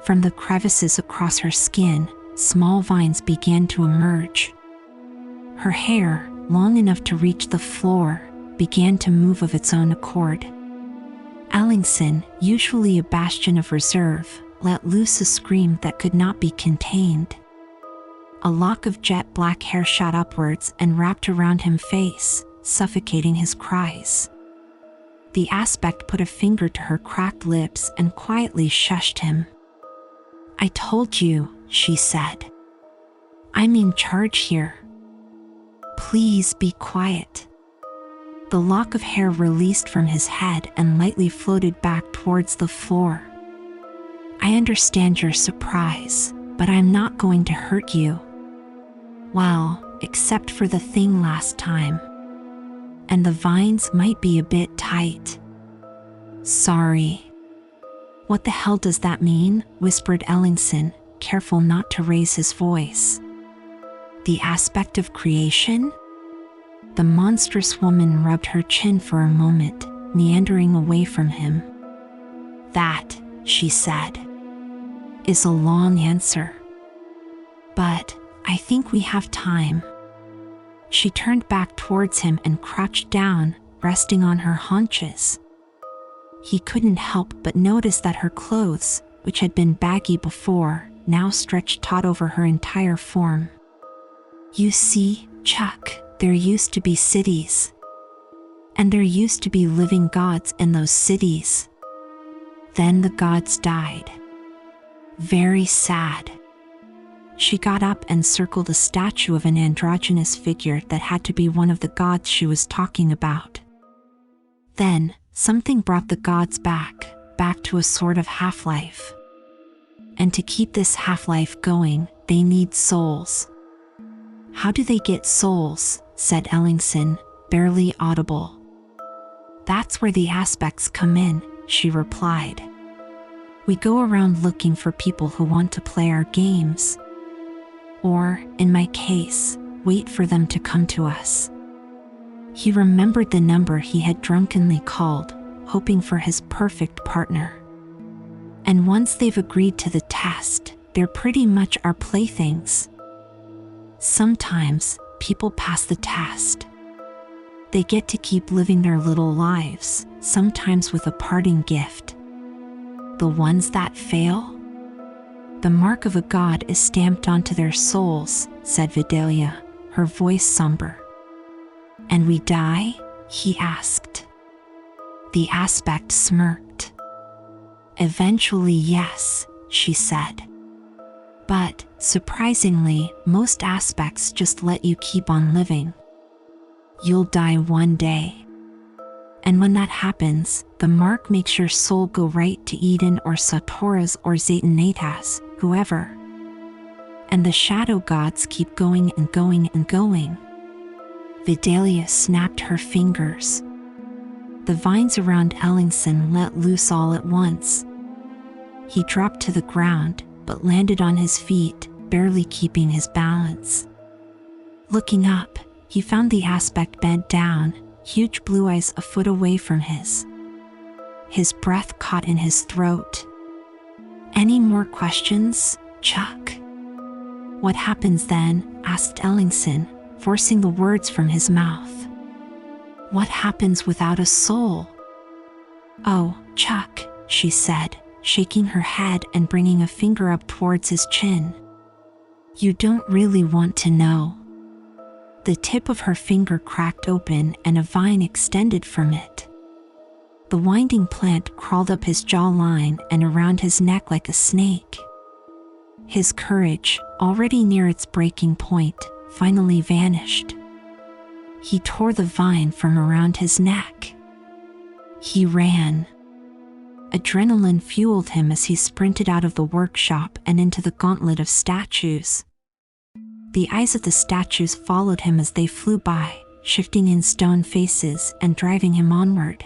From the crevices across her skin, small vines began to emerge. Her hair, long enough to reach the floor, began to move of its own accord. Ellingson, usually a bastion of reserve, let loose a scream that could not be contained. A lock of jet black hair shot upwards and wrapped around his face, suffocating his cries. The aspect put a finger to her cracked lips and quietly shushed him. "I told you," she said. "I'm in charge here. Please be quiet." The lock of hair released from his head and lightly floated back towards the floor. "I understand your surprise, but I'm not going to hurt you. Well, except for the thing last time. And the vines might be a bit tight. Sorry." "What the hell does that mean?" whispered Ellingson, careful not to raise his voice. "The aspect of creation?" The monstrous woman rubbed her chin for a moment, meandering away from him. "That," she said, "is a long answer. But I think we have time." She turned back towards him and crouched down, resting on her haunches. He couldn't help but notice that her clothes, which had been baggy before, now stretched taut over her entire form. "You see, Chuck, there used to be cities. And there used to be living gods in those cities. Then the gods died. very sad. She got up and circled a statue of an androgynous figure that had to be one of the gods she was talking about. Then, something brought the gods back to a sort of half-life. And to keep this half-life going, they need souls. How do they get souls? Said Ellingson, barely audible. That's where the aspects come in, she replied. We go around looking for people who want to play our games. Or, in my case, wait for them to come to us. He remembered the number he had drunkenly called, hoping for his perfect partner. And once they've agreed to the test, they're pretty much our playthings. Sometimes, people pass the test. They get to keep living their little lives, sometimes with a parting gift. The ones that fail? The mark of a god is stamped onto their souls, said Vidalia, her voice somber. And we die? He asked. The aspect smirked. Eventually, yes, she said. But, surprisingly, most aspects just let you keep on living. You'll die one day. And when that happens, the mark makes your soul go right to Eden or Satoras or Zatanatas, whoever. And the shadow gods keep going and going and going. Vidalia snapped her fingers. The vines around Ellingson let loose all at once. He dropped to the ground, but landed on his feet, barely keeping his balance. Looking up, he found the aspect bent down, huge blue eyes a foot away from his. His breath caught in his throat. Any more questions, Chuck? What happens then? Asked Ellingson, forcing the words from his mouth. What happens without a soul? Oh, Chuck, she said, shaking her head and bringing a finger up towards his chin. You don't really want to know. The tip of her finger cracked open and a vine extended from it. The winding plant crawled up his jawline and around his neck like a snake. His courage, already near its breaking point, finally vanished. He tore the vine from around his neck. He ran. Adrenaline fueled him as he sprinted out of the workshop and into the gauntlet of statues. The eyes of the statues followed him as they flew by, shifting in stone faces and driving him onward.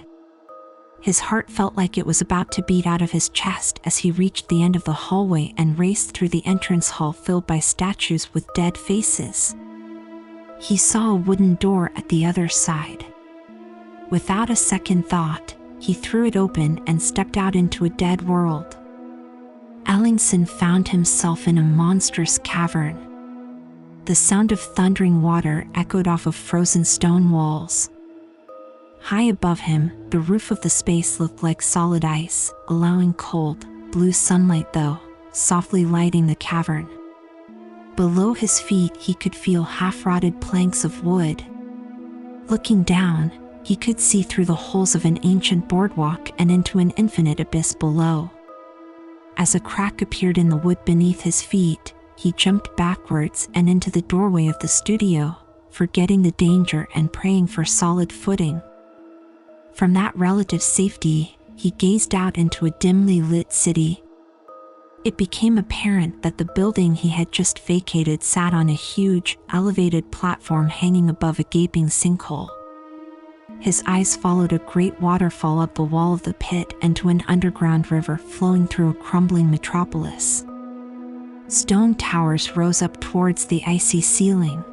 His heart felt like it was about to beat out of his chest as he reached the end of the hallway and raced through the entrance hall filled by statues with dead faces. He saw a wooden door at the other side. Without a second thought, he threw it open and stepped out into a dead world. Ellingson found himself in a monstrous cavern. The sound of thundering water echoed off of frozen stone walls. High above him, the roof of the space looked like solid ice, allowing cold, blue sunlight though, softly lighting the cavern. Below his feet he could feel half-rotted planks of wood. Looking down, he could see through the holes of an ancient boardwalk and into an infinite abyss below. As a crack appeared in the wood beneath his feet, he jumped backwards and into the doorway of the studio, forgetting the danger and praying for solid footing. From that relative safety, he gazed out into a dimly lit city. It became apparent that the building he had just vacated sat on a huge, elevated platform hanging above a gaping sinkhole. His eyes followed a great waterfall up the wall of the pit and to an underground river flowing through a crumbling metropolis. Stone towers rose up towards the icy ceiling.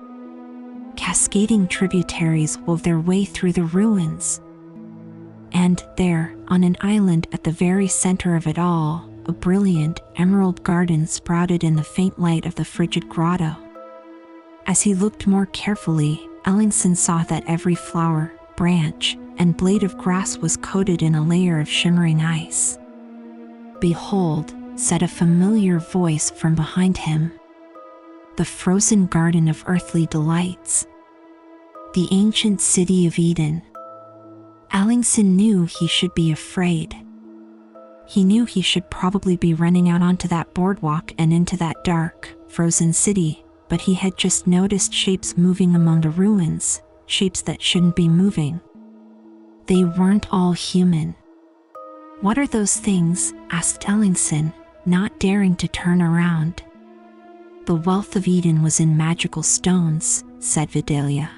Cascading tributaries wove their way through the ruins. And there, on an island at the very center of it all, a brilliant, emerald garden sprouted in the faint light of the frigid grotto. As he looked more carefully, Ellingson saw that every flower, branch, and blade of grass was coated in a layer of shimmering ice. Behold, said a familiar voice from behind him. The frozen garden of earthly delights. The ancient city of Eden. Ellingson knew he should be afraid. He knew he should probably be running out onto that boardwalk and into that dark, frozen city, but he had just noticed shapes moving among the ruins, shapes that shouldn't be moving. They weren't all human. "What are those things?" asked Ellingson, not daring to turn around. "The wealth of Eden was in magical stones," said Vidalia.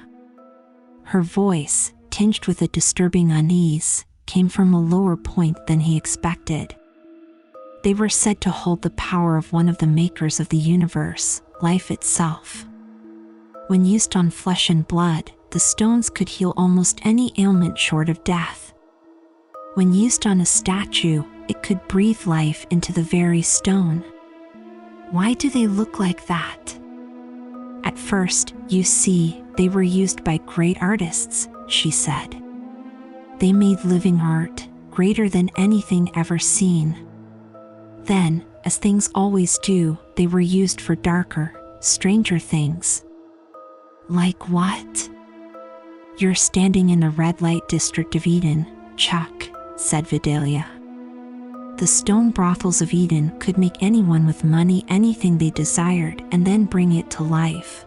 Her voice, tinged with a disturbing unease, came from a lower point than he expected. "They were said to hold the power of one of the makers of the universe, life itself. When used on flesh and blood, the stones could heal almost any ailment short of death. When used on a statue, it could breathe life into the very stone." "Why do they look like that?" "At first, you see, they were used by great artists," she said. "They made living art, greater than anything ever seen. Then, as things always do, they were used for darker, stranger things." "Like what?" "You're standing in the red light district of Eden, Chuck," said Vidalia. "The stone brothels of Eden could make anyone with money anything they desired and then bring it to life."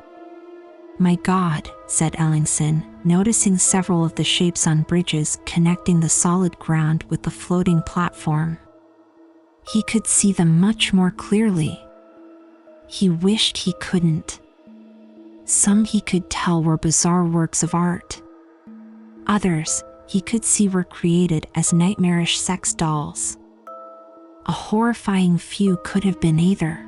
"My God," said Ellingson, noticing several of the shapes on bridges connecting the solid ground with the floating platform. He could see them much more clearly. He wished he couldn't. Some he could tell were bizarre works of art. Others, he could see were created as nightmarish sex dolls. A horrifying few could have been either.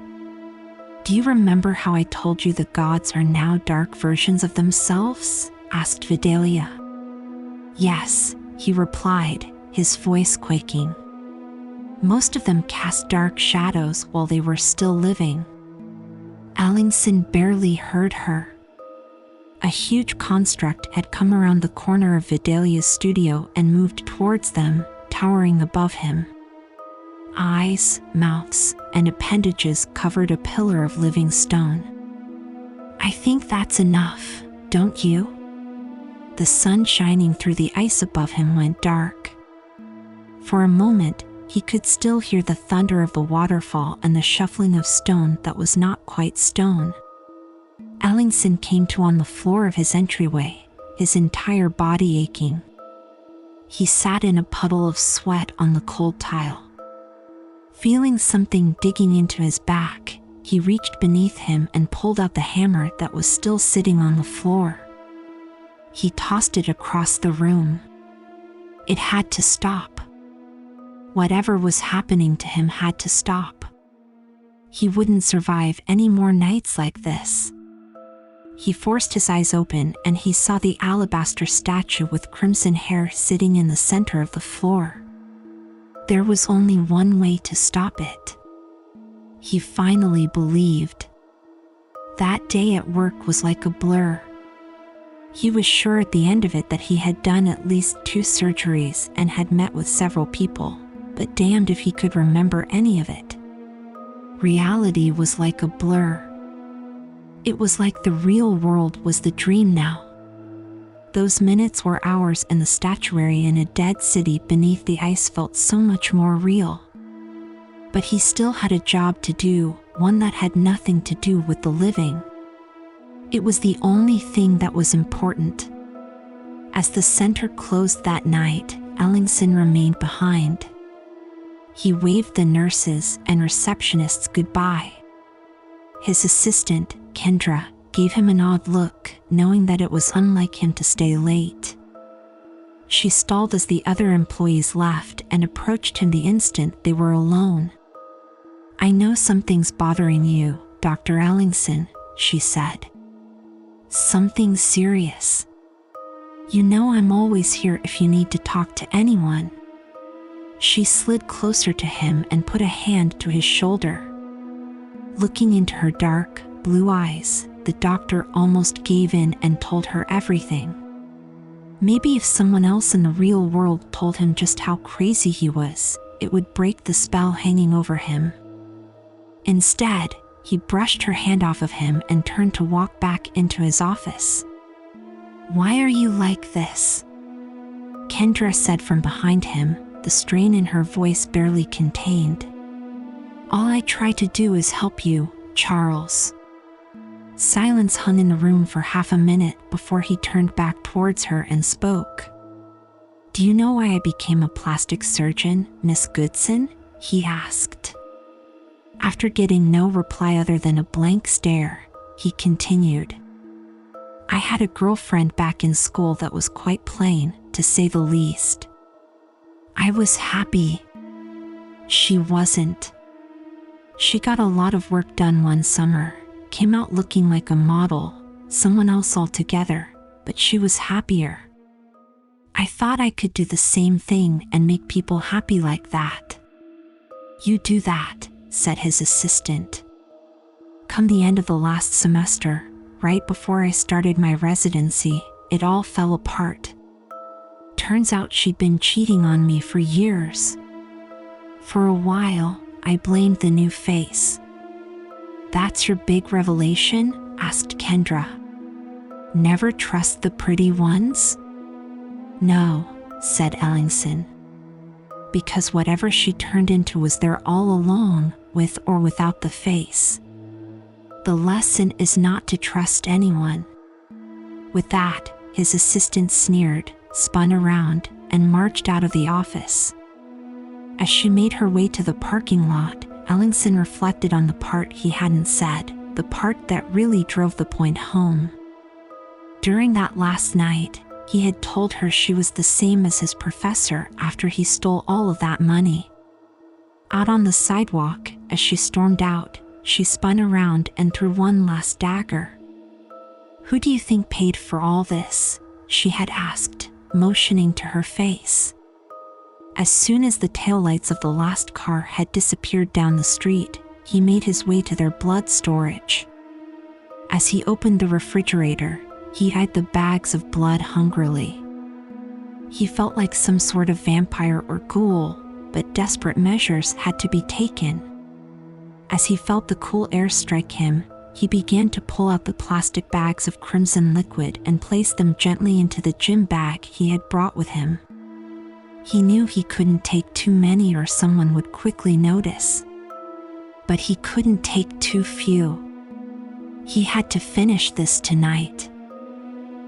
"Do you remember how I told you the gods are now dark versions of themselves?" asked Vidalia. "Yes," he replied, his voice quaking. "Most of them cast dark shadows while they were still living." Ellingson barely heard her. A huge construct had come around the corner of Vidalia's studio and moved towards them, towering above him. Eyes, mouths, and appendages covered a pillar of living stone. "I think that's enough, don't you?" The sun shining through the ice above him went dark. For a moment, he could still hear the thunder of the waterfall and the shuffling of stone that was not quite stone. Ellingson came to on the floor of his entryway, his entire body aching. He sat in a puddle of sweat on the cold tile. Feeling something digging into his back, he reached beneath him and pulled out the hammer that was still sitting on the floor. He tossed it across the room. It had to stop. Whatever was happening to him had to stop. He wouldn't survive any more nights like this. He forced his eyes open and he saw the alabaster statue with crimson hair sitting in the center of the floor. There was only one way to stop it. He finally believed. That day at work was like a blur. He was sure at the end of it that he had done at least 2 surgeries and had met with several people, but damned if he could remember any of it. Reality was like a blur. It was like the real world was the dream now. Those minutes were hours in the statuary in a dead city beneath the ice felt so much more real. But he still had a job to do, one that had nothing to do with the living. It was the only thing that was important. As the center closed that night, Ellingson remained behind. He waved the nurses and receptionists goodbye. His assistant, Kendra, gave him an odd look, knowing that it was unlike him to stay late. She stalled as the other employees left and approached him the instant they were alone. "I know something's bothering you, Dr. Ellingson," she said. "Something serious. You know I'm always here if you need to talk to anyone." She slid closer to him and put a hand to his shoulder. Looking into her dark, blue eyes, the doctor almost gave in and told her everything. Maybe if someone else in the real world told him just how crazy he was, it would break the spell hanging over him. Instead, he brushed her hand off of him and turned to walk back into his office. "Why are you like this?" Kendra said from behind him, the strain in her voice barely contained. "All I try to do is help you, Charles." Silence hung in the room for half a minute before he turned back towards her and spoke. "Do you know why I became a plastic surgeon, Miss Goodson?" he asked. After getting no reply other than a blank stare, he continued. "I had a girlfriend back in school that was quite plain, to say the least. I was happy. She wasn't. She got a lot of work done one summer, came out looking like a model, someone else altogether, but she was happier. I thought I could do the same thing and make people happy like that." "You do that," said his assistant. "Come the end of the last semester, right before I started my residency, it all fell apart. Turns out she'd been cheating on me for years. For a while, I blamed the new face." "That's your big revelation?" asked Kendra. "Never trust the pretty ones?" "No," said Ellingson. "Because whatever she turned into was there all along, with or without the face. The lesson is not to trust anyone." With that, his assistant sneered, spun around, and marched out of the office. As she made her way to the parking lot, Ellingson reflected on the part he hadn't said, the part that really drove the point home. During that last night, he had told her she was the same as his professor after he stole all of that money. Out on the sidewalk, as she stormed out, she spun around and threw one last dagger. "Who do you think paid for all this?" she had asked, motioning to her face. As soon as the taillights of the last car had disappeared down the street, he made his way to their blood storage. As he opened the refrigerator, he eyed the bags of blood hungrily. He felt like some sort of vampire or ghoul, but desperate measures had to be taken. As he felt the cool air strike him, he began to pull out the plastic bags of crimson liquid and place them gently into the gym bag he had brought with him. He knew he couldn't take too many or someone would quickly notice. But he couldn't take too few. He had to finish this tonight.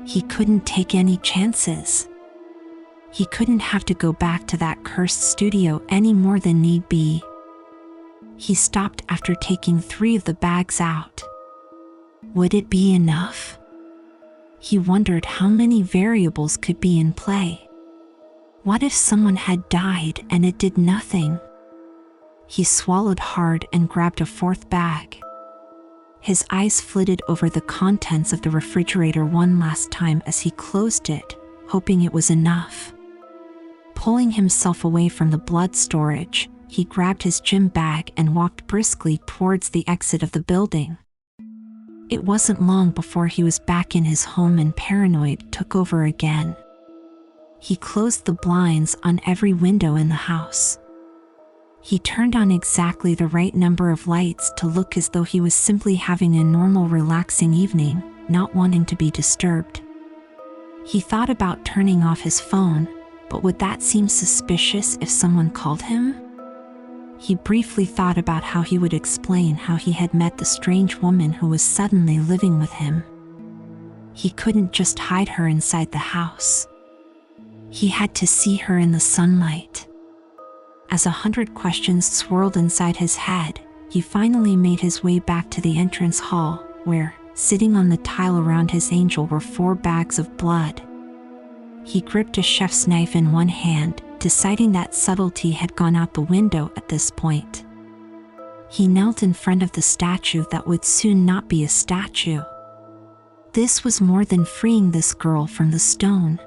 He couldn't take any chances. He couldn't have to go back to that cursed studio any more than need be. He stopped after taking 3 of the bags out. Would it be enough? He wondered how many variables could be in play. What if someone had died and it did nothing? He swallowed hard and grabbed a 4th bag. His eyes flitted over the contents of the refrigerator one last time as he closed it, hoping it was enough. Pulling himself away from the blood storage, he grabbed his gym bag and walked briskly towards the exit of the building. It wasn't long before he was back in his home and paranoid took over again. He closed the blinds on every window in the house. He turned on exactly the right number of lights to look as though he was simply having a normal relaxing evening, not wanting to be disturbed. He thought about turning off his phone, but would that seem suspicious if someone called him? He briefly thought about how he would explain how he had met the strange woman who was suddenly living with him. He couldn't just hide her inside the house. He had to see her in the sunlight. As 100 questions swirled inside his head, he finally made his way back to the entrance hall, where, sitting on the tile around his angel, were 4 bags of blood. He gripped a chef's knife in one hand, deciding that subtlety had gone out the window at this point. He knelt in front of the statue that would soon not be a statue. This was more than freeing this girl from the stone.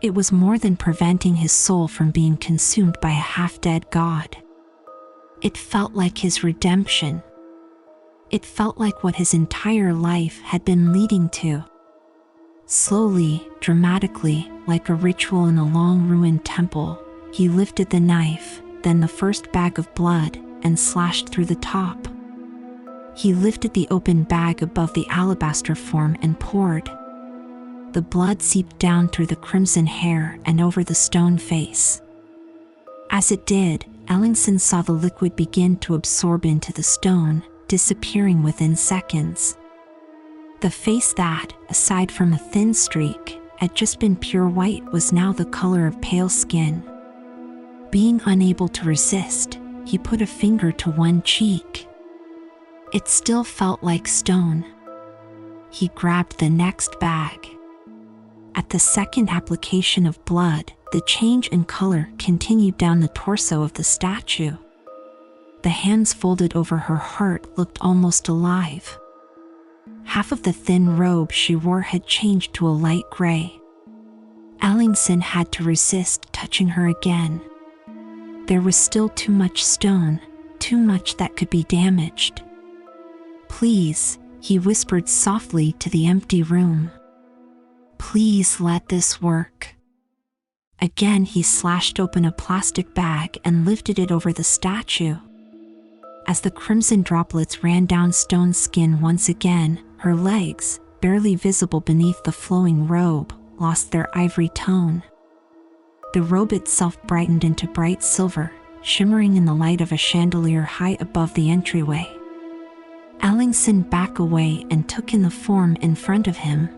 It was more than preventing his soul from being consumed by a half-dead god. It felt like his redemption. It felt like what his entire life had been leading to. Slowly, dramatically, like a ritual in a long ruined temple, he lifted the knife, then the first bag of blood, and slashed through the top. He lifted the open bag above the alabaster form and poured. The blood seeped down through the crimson hair and over the stone face. As it did, Ellingson saw the liquid begin to absorb into the stone, disappearing within seconds. The face that, aside from a thin streak, had just been pure white was now the color of pale skin. Being unable to resist, he put a finger to one cheek. It still felt like stone. He grabbed the next bag. At the second application of blood, the change in color continued down the torso of the statue. The hands folded over her heart looked almost alive. Half of the thin robe she wore had changed to a light gray. Ellingson had to resist touching her again. There was still too much stone, too much that could be damaged. "Please," he whispered softly to the empty room. "Please let this work." Again he slashed open a plastic bag and lifted it over the statue. As the crimson droplets ran down Stone's skin once again, her legs, barely visible beneath the flowing robe, lost their ivory tone. The robe itself brightened into bright silver, shimmering in the light of a chandelier high above the entryway. Ellingson backed away and took in the form in front of him.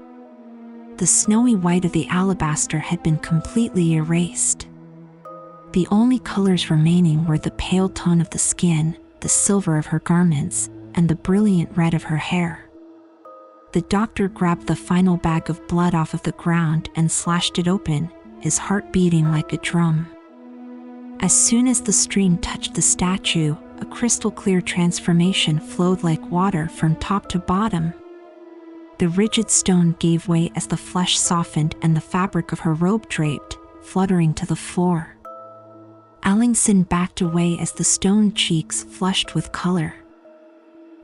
The snowy white of the alabaster had been completely erased. The only colors remaining were the pale tone of the skin, the silver of her garments, and the brilliant red of her hair. The doctor grabbed the final bag of blood off of the ground and slashed it open, his heart beating like a drum. As soon as the stream touched the statue, a crystal-clear transformation flowed like water from top to bottom. The rigid stone gave way as the flesh softened and the fabric of her robe draped, fluttering to the floor. Ellingson backed away as the stone cheeks flushed with color.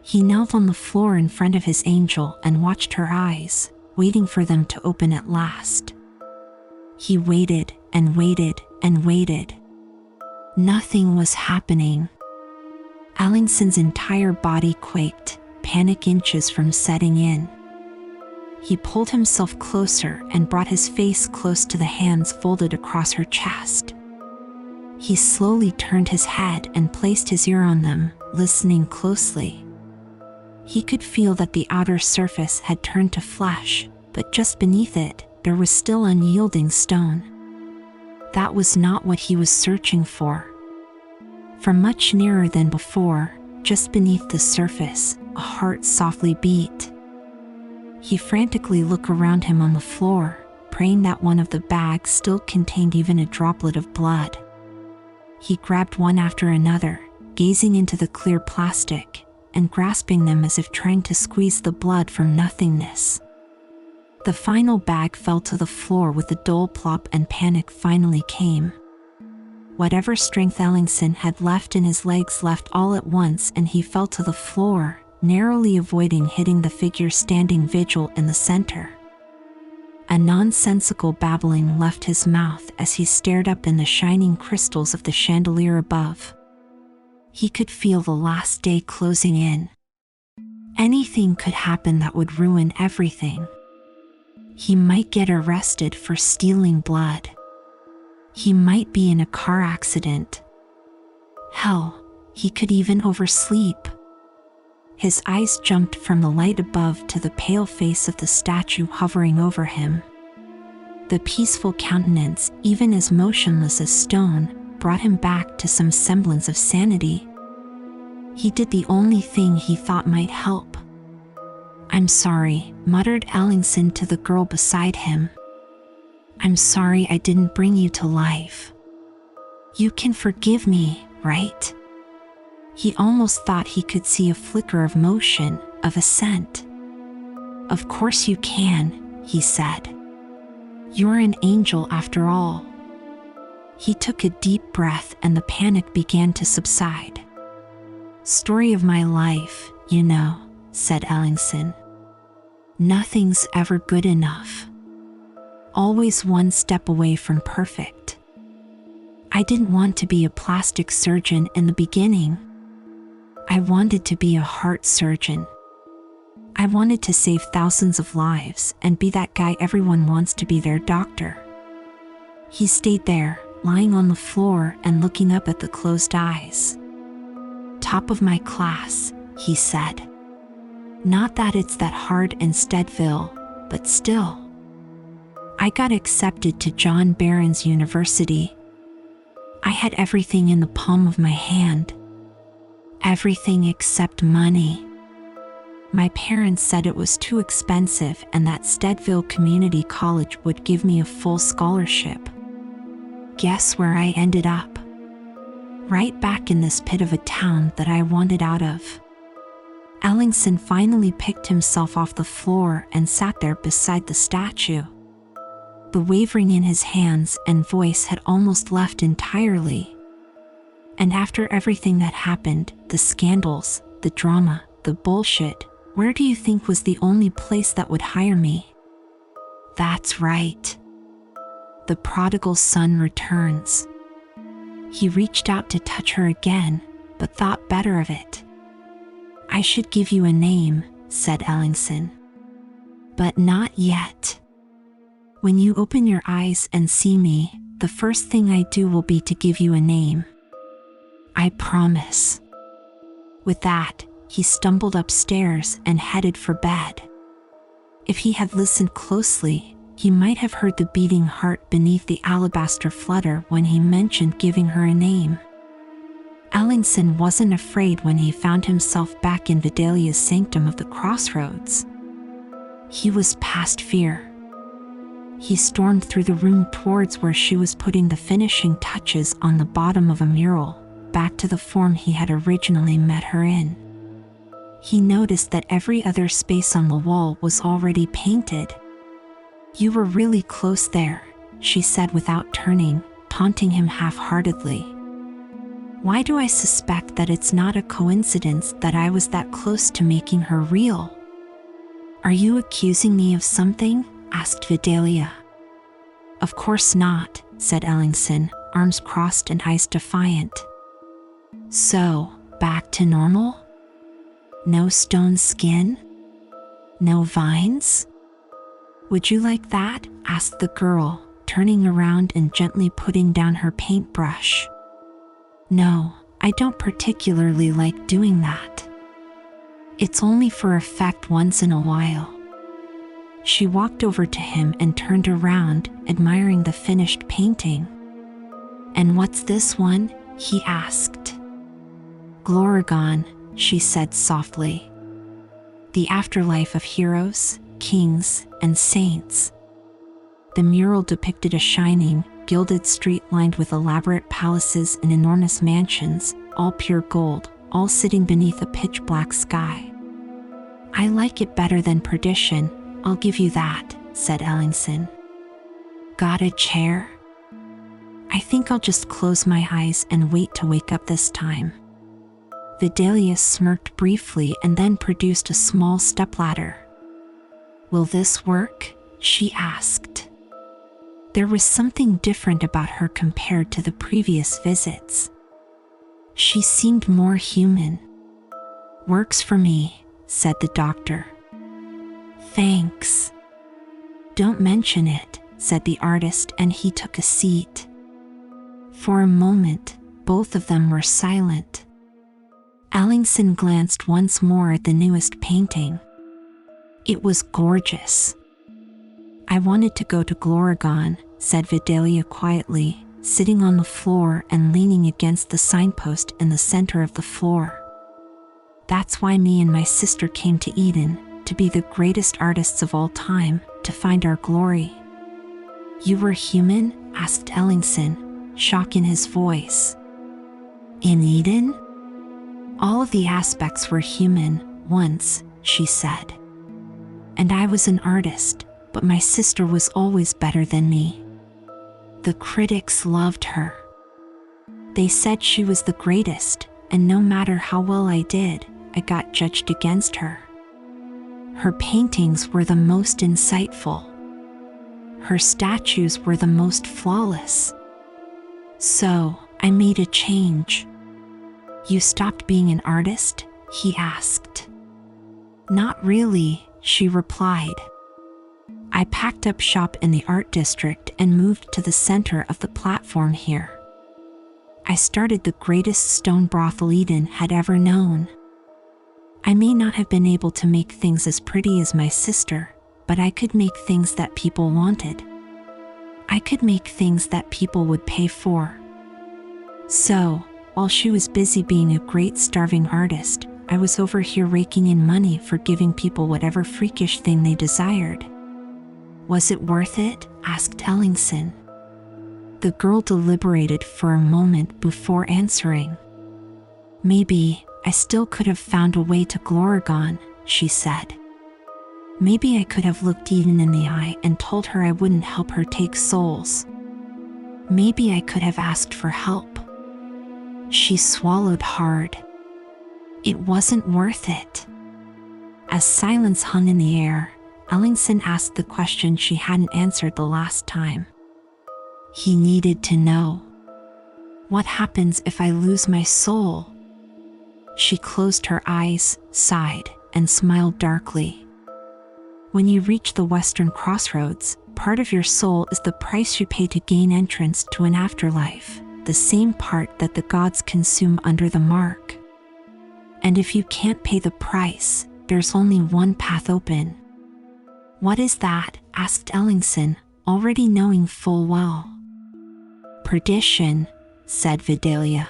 He knelt on the floor in front of his angel and watched her eyes, waiting for them to open at last. He waited and waited and waited. Nothing was happening. Ellingson's entire body quaked, panic inches from setting in. He pulled himself closer and brought his face close to the hands folded across her chest. He slowly turned his head and placed his ear on them, listening closely. He could feel that the outer surface had turned to flesh, but just beneath it, there was still unyielding stone. That was not what he was searching for. From much nearer than before, just beneath the surface, a heart softly beat. He frantically looked around him on the floor, praying that one of the bags still contained even a droplet of blood. He grabbed one after another, gazing into the clear plastic, and grasping them as if trying to squeeze the blood from nothingness. The final bag fell to the floor with a dull plop and panic finally came. Whatever strength Ellingson had left in his legs left all at once and he fell to the floor, narrowly avoiding hitting the figure standing vigil in the center. A nonsensical babbling left his mouth as he stared up in the shining crystals of the chandelier above. He could feel the last day closing in. Anything could happen that would ruin everything. He might get arrested for stealing blood. He might be in a car accident. Hell, he could even oversleep. His eyes jumped from the light above to the pale face of the statue hovering over him. The peaceful countenance, even as motionless as stone, brought him back to some semblance of sanity. He did the only thing he thought might help. "I'm sorry," muttered Ellingson to the girl beside him. "I'm sorry I didn't bring you to life. You can forgive me, right?" He almost thought he could see a flicker of motion, of assent. "Of course you can," he said. "You're an angel after all." He took a deep breath and the panic began to subside. "Story of my life, you know," said Ellingson. "Nothing's ever good enough. Always one step away from perfect. I didn't want to be a plastic surgeon in the beginning. I wanted to be a heart surgeon. I wanted to save thousands of lives and be that guy everyone wants to be their doctor." He stayed there, lying on the floor and looking up at the closed eyes. "Top of my class," he said. "Not that it's that hard in Steadville, but still. I got accepted to John Barron's University. I had everything in the palm of my hand. Everything except money. My parents said it was too expensive and that Steadville Community College would give me a full scholarship. Guess where I ended up? Right back in this pit of a town that I wanted out of." Ellingson finally picked himself off the floor and sat there beside the statue. The wavering in his hands and voice had almost left entirely. "And after everything that happened, the scandals, the drama, the bullshit, where do you think was the only place that would hire me?" "That's right. The prodigal son returns." He reached out to touch her again, but thought better of it. "I should give you a name," said Ellingson. "But not yet. When you open your eyes and see me, the first thing I do will be to give you a name. I promise." With that, he stumbled upstairs and headed for bed. If he had listened closely, he might have heard the beating heart beneath the alabaster flutter when he mentioned giving her a name. Ellingson wasn't afraid when he found himself back in Vidalia's sanctum of the crossroads. He was past fear. He stormed through the room towards where she was putting the finishing touches on the bottom of a mural, back to the form he had originally met her in. He noticed that every other space on the wall was already painted. "You were really close there," she said without turning, taunting him half-heartedly. "Why do I suspect that it's not a coincidence that I was that close to making her real?" "Are you accusing me of something?" asked Vidalia. "Of course not," said Ellingson, arms crossed and eyes defiant. "So, back to normal? No stone skin? No vines? Would you like that?" asked the girl, turning around and gently putting down her paintbrush. "No, I don't particularly like doing that. It's only for effect once in a while." She walked over to him and turned around, admiring the finished painting. "And what's this one?" he asked. "Glorigon," she said softly. "The afterlife of heroes, kings, and saints." The mural depicted a shining, gilded street lined with elaborate palaces and enormous mansions, all pure gold, all sitting beneath a pitch-black sky. "I like it better than Perdition, I'll give you that," said Ellingson. "Got a chair?" "I think I'll just close my eyes and wait to wake up this time." Vidalia smirked briefly and then produced a small stepladder. "Will this work?" she asked. There was something different about her compared to the previous visits. She seemed more human. "Works for me," said the doctor. "Thanks." "Don't mention it," said the artist, and he took a seat. For a moment, both of them were silent. Ellingson glanced once more at the newest painting. It was gorgeous. "I wanted to go to Glorigon," said Vidalia quietly, sitting on the floor and leaning against the signpost in the center of the floor. "That's why me and my sister came to Eden, to be the greatest artists of all time, to find our glory." "You were human?" asked Ellingson, shock in his voice. "In Eden?" "All of the aspects were human, once," she said. "And I was an artist, but my sister was always better than me. The critics loved her. They said she was the greatest, and no matter how well I did, I got judged against her. Her paintings were the most insightful. Her statues were the most flawless. So, I made a change." "You stopped being an artist?" he asked. "Not really," she replied. I packed up shop in the art district and moved to the center of the platform here. I started the greatest stone brothel Eden had ever known. I may not have been able to make things as pretty as my sister, but I could make things that people wanted. I could make things that people would pay for. So, while she was busy being a great starving artist, I was over here raking in money for giving people whatever freakish thing they desired. Was it worth it? Asked Ellingson. The girl deliberated for a moment before answering. Maybe I still could have found a way to Glorigon, she said. Maybe I could have looked Eden in the eye and told her I wouldn't help her take souls. Maybe I could have asked for help. She swallowed hard. It wasn't worth it. As silence hung in the air, Ellingson asked the question she hadn't answered the last time. He needed to know. What happens if I lose my soul? She closed her eyes, sighed, and smiled darkly. When you reach the western crossroads, part of your soul is the price you pay to gain entrance to an afterlife, the same part that the gods consume under the mark. And if you can't pay the price, there's only one path open. What is that? Asked Ellingson, already knowing full well. Perdition, said Vidalia.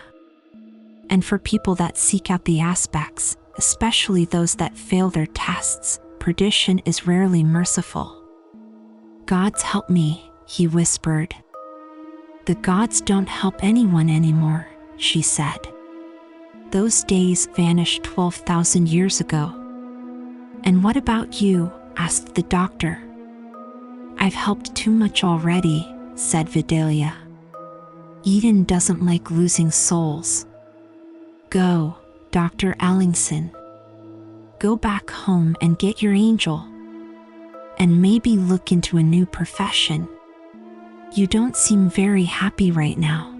And for people that seek out the aspects, especially those that fail their tests, perdition is rarely merciful. Gods help me, he whispered. The gods don't help anyone anymore, she said. Those days vanished 12,000 years ago. And what about you? Asked the doctor. I've helped too much already, said Vidalia. Eden doesn't like losing souls. Go, Dr. Ellingson. Go back home and get your angel. And maybe look into a new profession. You don't seem very happy right now.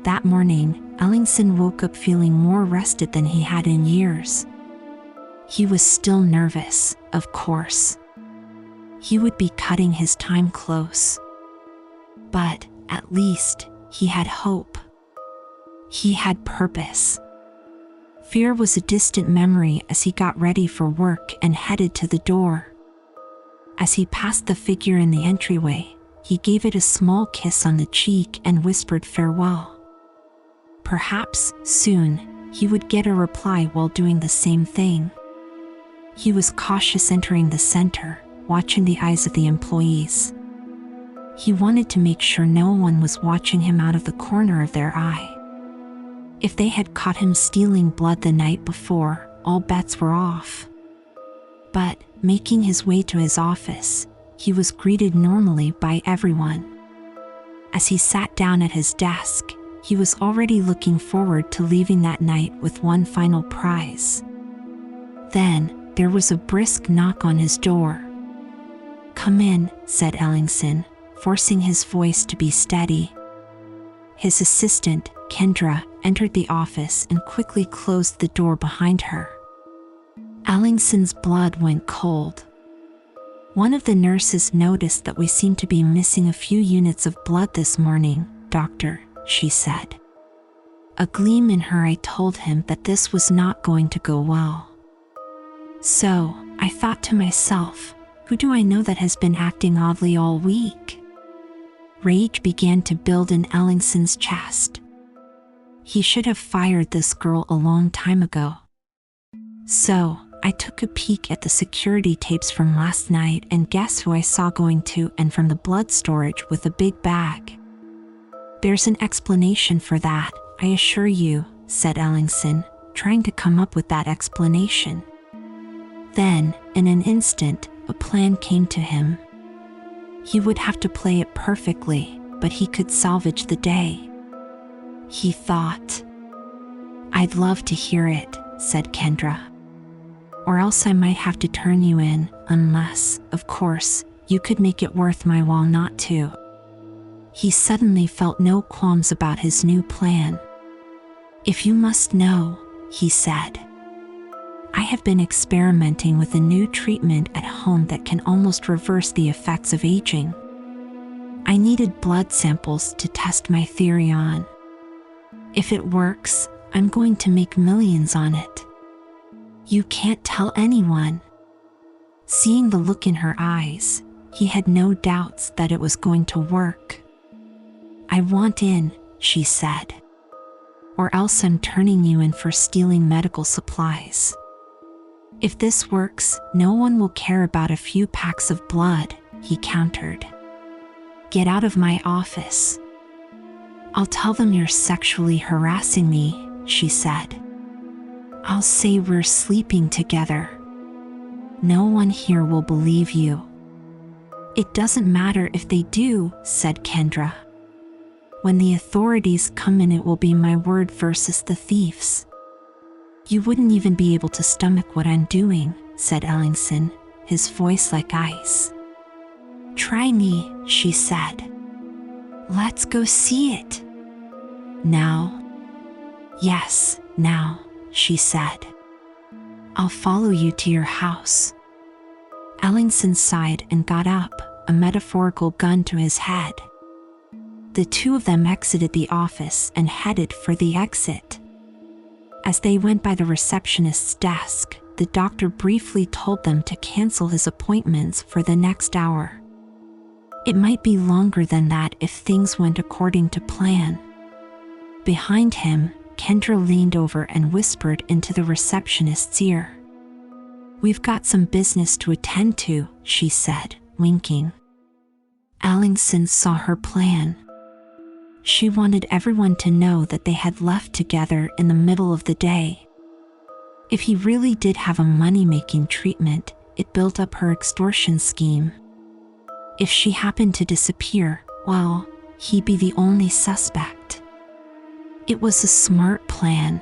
That morning, Ellingson woke up feeling more rested than he had in years. He was still nervous, of course. He would be cutting his time close. But, at least, he had hope. He had purpose. Fear was a distant memory as he got ready for work and headed to the door. As he passed the figure in the entryway, he gave it a small kiss on the cheek and whispered farewell. Perhaps, soon, he would get a reply while doing the same thing. He was cautious entering the center, watching the eyes of the employees. He wanted to make sure no one was watching him out of the corner of their eye. If they had caught him stealing blood the night before, all bets were off. But, making his way to his office, he was greeted normally by everyone. As he sat down at his desk, he was already looking forward to leaving that night with one final prize. Then, there was a brisk knock on his door. "Come in," said Ellingson, forcing his voice to be steady. His assistant, Kendra, entered the office and quickly closed the door behind her. Ellingson's blood went cold. "One of the nurses noticed that we seem to be missing a few units of blood this morning, doctor," she said. A gleam in her eye told him that this was not going to go well. So, I thought to myself, who do I know that has been acting oddly all week? Rage began to build in Ellingson's chest. He should have fired this girl a long time ago. So, I took a peek at the security tapes from last night and guess who I saw going to and from the blood storage with a big bag. "There's an explanation for that, I assure you," said Ellingson, trying to come up with that explanation. Then, in an instant, a plan came to him. He would have to play it perfectly, but he could salvage the day. He thought. "I'd love to hear it," said Kendra. "Or else I might have to turn you in, unless, of course, you could make it worth my while not to." He suddenly felt no qualms about his new plan. "If you must know," he said, I have been experimenting with a new treatment at home that can almost reverse the effects of aging. I needed blood samples to test my theory on. If it works, I'm going to make millions on it. You can't tell anyone." Seeing the look in her eyes, he had no doubts that it was going to work. "I want in," she said. "Or else I'm turning you in for stealing medical supplies. If this works, no one will care about a few packs of blood," he countered. "Get out of my office." "I'll tell them you're sexually harassing me," she said. "I'll say we're sleeping together. No one here will believe you." "It doesn't matter if they do," said Kendra. "When the authorities come in, it will be my word versus the thieves." "You wouldn't even be able to stomach what I'm doing," said Ellingson, his voice like ice. "Try me," she said. "Let's go see it." "Now?" "Yes, now," she said. "I'll follow you to your house." Ellingson sighed and got up, a metaphorical gun to his head. The two of them exited the office and headed for the exit. As they went by the receptionist's desk, the doctor briefly told them to cancel his appointments for the next hour. It might be longer than that if things went according to plan. Behind him, Kendra leaned over and whispered into the receptionist's ear. "We've got some business to attend to," she said, winking. Ellingson saw her plan. She wanted everyone to know that they had left together in the middle of the day. If he really did have a money-making treatment, it built up her extortion scheme. If she happened to disappear, well, he'd be the only suspect. It was a smart plan.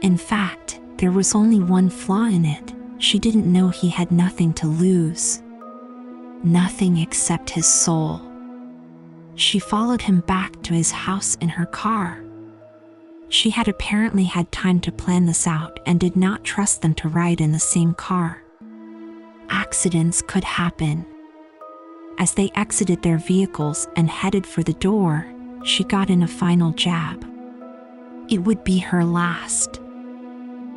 In fact, there was only one flaw in it. She didn't know he had nothing to lose. Nothing except his soul. She followed him back to his house in her car. She had apparently had time to plan this out and did not trust them to ride in the same car. Accidents could happen. As they exited their vehicles and headed for the door, she got in a final jab. It would be her last.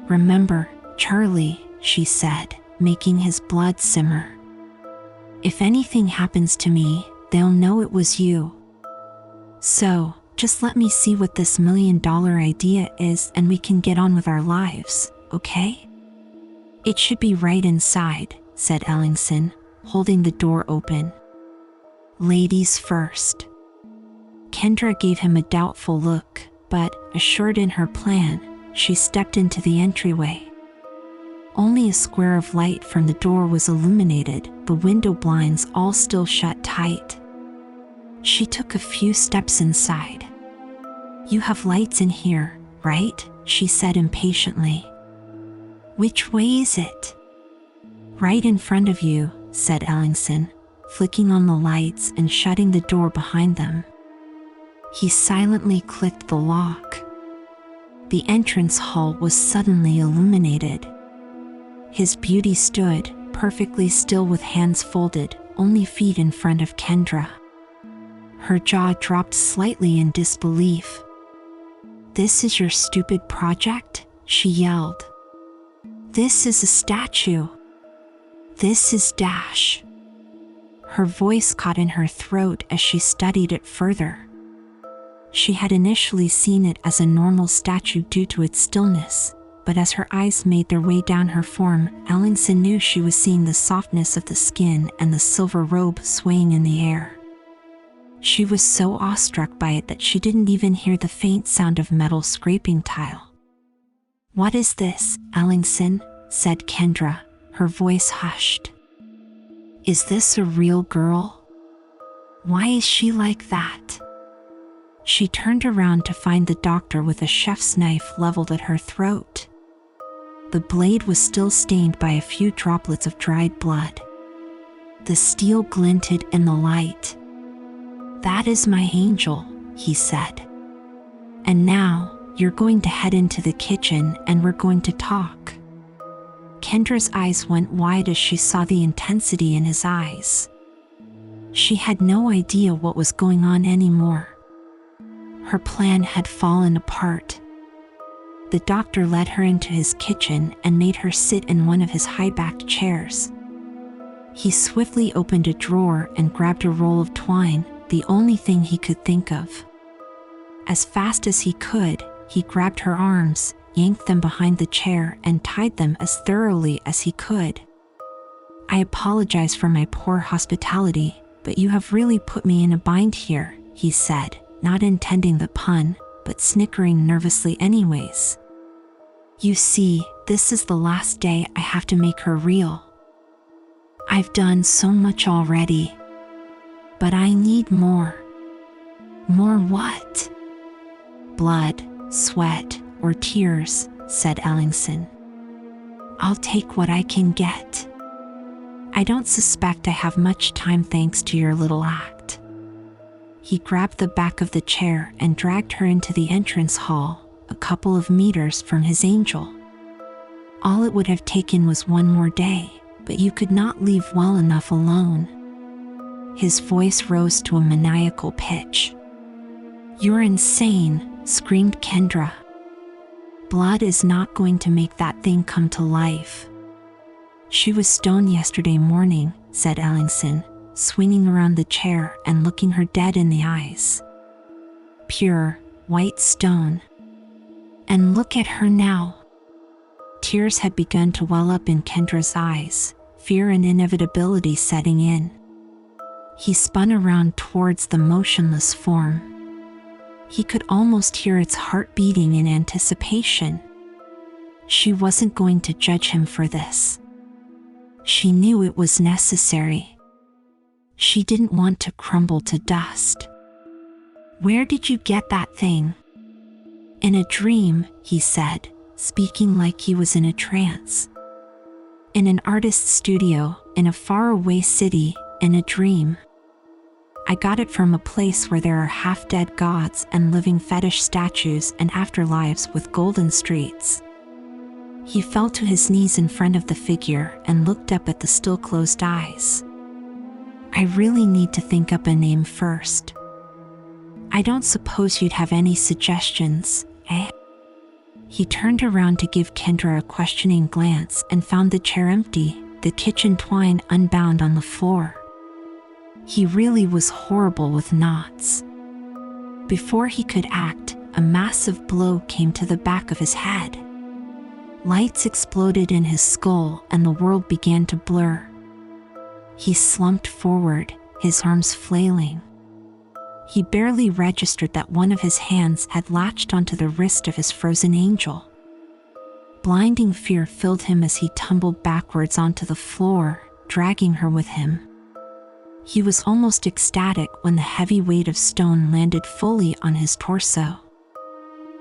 "Remember, Charlie," she said, making his blood simmer. "If anything happens to me, they'll know it was you. So, just let me see what this $1 million idea is and we can get on with our lives, okay?" "It should be right inside," said Ellingson, holding the door open. "Ladies first." Kendra gave him a doubtful look, but, assured in her plan, she stepped into the entryway. Only a square of light from the door was illuminated, the window blinds all still shut tight. She took a few steps inside. "You have lights in here, right?" she said impatiently. "Which way is it?" "Right in front of you," said Ellingson, flicking on the lights and shutting the door behind them. He silently clicked the lock. The entrance hall was suddenly illuminated. His beauty stood, perfectly still with hands folded, only feet in front of Kendra. Her jaw dropped slightly in disbelief. "This is your stupid project?" she yelled. "This is a statue. This is Dash." Her voice caught in her throat as she studied it further. She had initially seen it as a normal statue due to its stillness, but as her eyes made their way down her form, Ellingson knew she was seeing the softness of the skin and the silver robe swaying in the air. She was so awestruck by it that she didn't even hear the faint sound of metal scraping tile. "What is this, Ellingson?" said Kendra, her voice hushed. "Is this a real girl? Why is she like that?" She turned around to find the doctor with a chef's knife leveled at her throat. The blade was still stained by a few droplets of dried blood. The steel glinted in the light. "That is my angel," he said. "And now, you're going to head into the kitchen and we're going to talk." Kendra's eyes went wide as she saw the intensity in his eyes. She had no idea what was going on anymore. Her plan had fallen apart. The doctor led her into his kitchen and made her sit in one of his high-backed chairs. He swiftly opened a drawer and grabbed a roll of twine, the only thing he could think of. As fast as he could, he grabbed her arms, yanked them behind the chair, and tied them as thoroughly as he could. "I apologize for my poor hospitality, but you have really put me in a bind here," he said, not intending the pun, but snickering nervously anyways. "You see, this is the last day I have to make her real. I've done so much already. But I need more." "More what?" "Blood, sweat, or tears," said Ellingson. "I'll take what I can get. I don't suspect I have much time thanks to your little act." He grabbed the back of the chair and dragged her into the entrance hall, a couple of meters from his angel. All it would have taken was one more day, but you could not leave well enough alone. His voice rose to a maniacal pitch. "You're insane," screamed Kendra. "Blood is not going to make that thing come to life." "She was stoned yesterday morning," said Ellingson, swinging around the chair and looking her dead in the eyes. "Pure, white stone. And look at her now." Tears had begun to well up in Kendra's eyes, fear and inevitability setting in. He spun around towards the motionless form. He could almost hear its heart beating in anticipation. She wasn't going to judge him for this. She knew it was necessary. She didn't want to crumble to dust. "Where did you get that thing?" "In a dream," he said, speaking like he was in a trance. "In an artist's studio, in a faraway city, in a dream. I got it from a place where there are half-dead gods and living fetish statues and afterlives with golden streets." He fell to his knees in front of the figure and looked up at the still closed eyes. "I really need to think up a name first. I don't suppose you'd have any suggestions, eh?" He turned around to give Kendra a questioning glance and found the chair empty, the kitchen twine unbound on the floor. He really was horrible with knots. Before he could act, a massive blow came to the back of his head. Lights exploded in his skull and the world began to blur. He slumped forward, his arms flailing. He barely registered that one of his hands had latched onto the wrist of his frozen angel. Blinding fear filled him as he tumbled backwards onto the floor, dragging her with him. He was almost ecstatic when the heavy weight of stone landed fully on his torso.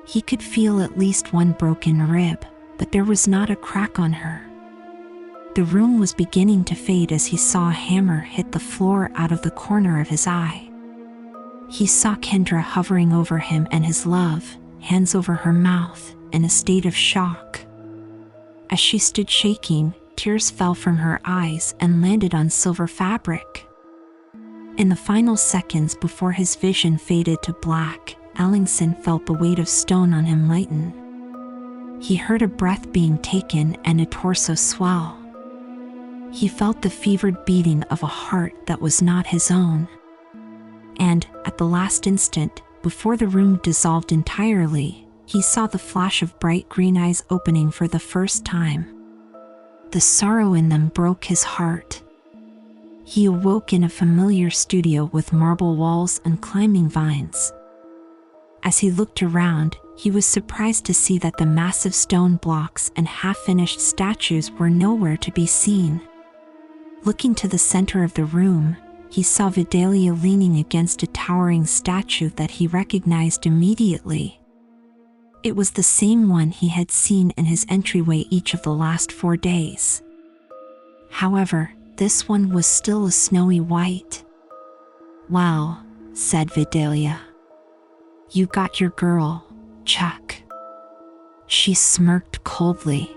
He could feel at least one broken rib, but there was not a crack on her. The room was beginning to fade as he saw a hammer hit the floor out of the corner of his eye. He saw Kendra hovering over him and his love, hands over her mouth, in a state of shock. As she stood shaking, tears fell from her eyes and landed on silver fabric. In the final seconds before his vision faded to black, Ellingson felt the weight of stone on him lighten. He heard a breath being taken and a torso swell. He felt the fevered beating of a heart that was not his own. And, at the last instant, before the room dissolved entirely, he saw the flash of bright green eyes opening for the first time. The sorrow in them broke his heart. He awoke in a familiar studio with marble walls and climbing vines. As he looked around, he was surprised to see that the massive stone blocks and half-finished statues were nowhere to be seen. Looking to the center of the room, he saw Vidalia leaning against a towering statue that he recognized immediately. It was the same one he had seen in his entryway each of the last 4 days. However, this one was still a snowy white. "Well," said Vidalia. "You got your girl, Chuck." She smirked coldly.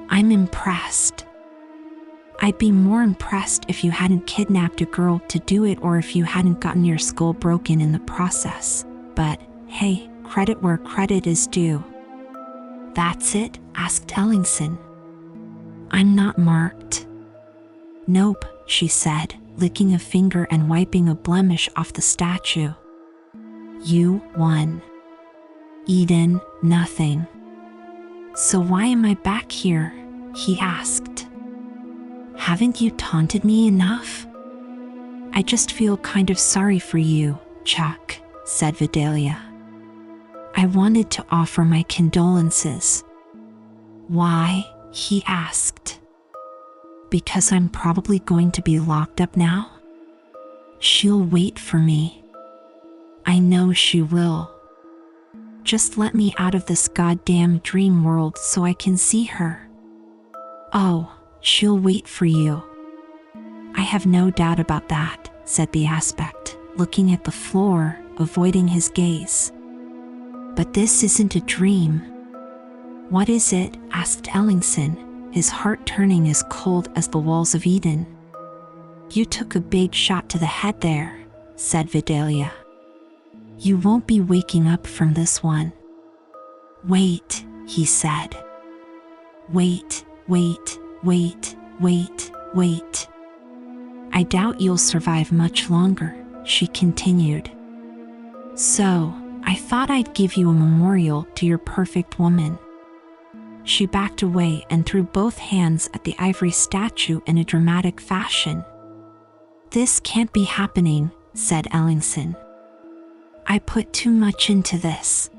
I'm impressed. I'd be more impressed if you hadn't kidnapped a girl to do it or if you hadn't gotten your skull broken in the process. But, hey, credit where credit is due. That's it? Asked Ellingson. I'm not marked. Nope, she said, licking a finger and wiping a blemish off the statue. You won. Eden, nothing. So why am I back here? He asked. Haven't you taunted me enough? I just feel kind of sorry for you, Chuck, said Vidalia. I wanted to offer my condolences. Why? He asked. Because I'm probably going to be locked up now? She'll wait for me. I know she will. Just let me out of this goddamn dream world so I can see her. Oh, she'll wait for you. I have no doubt about that, said the aspect, looking at the floor, avoiding his gaze. But this isn't a dream. What is it? Asked Ellingson, his heart turning as cold as the walls of Eden. You took a big shot to the head there, said Vidalia. You won't be waking up from this one. Wait, he said. Wait, wait, wait, wait, wait. I doubt you'll survive much longer, she continued. So, I thought I'd give you a memorial to your perfect woman. She backed away and threw both hands at the ivory statue in a dramatic fashion. This can't be happening, said Ellingson. I put too much into this.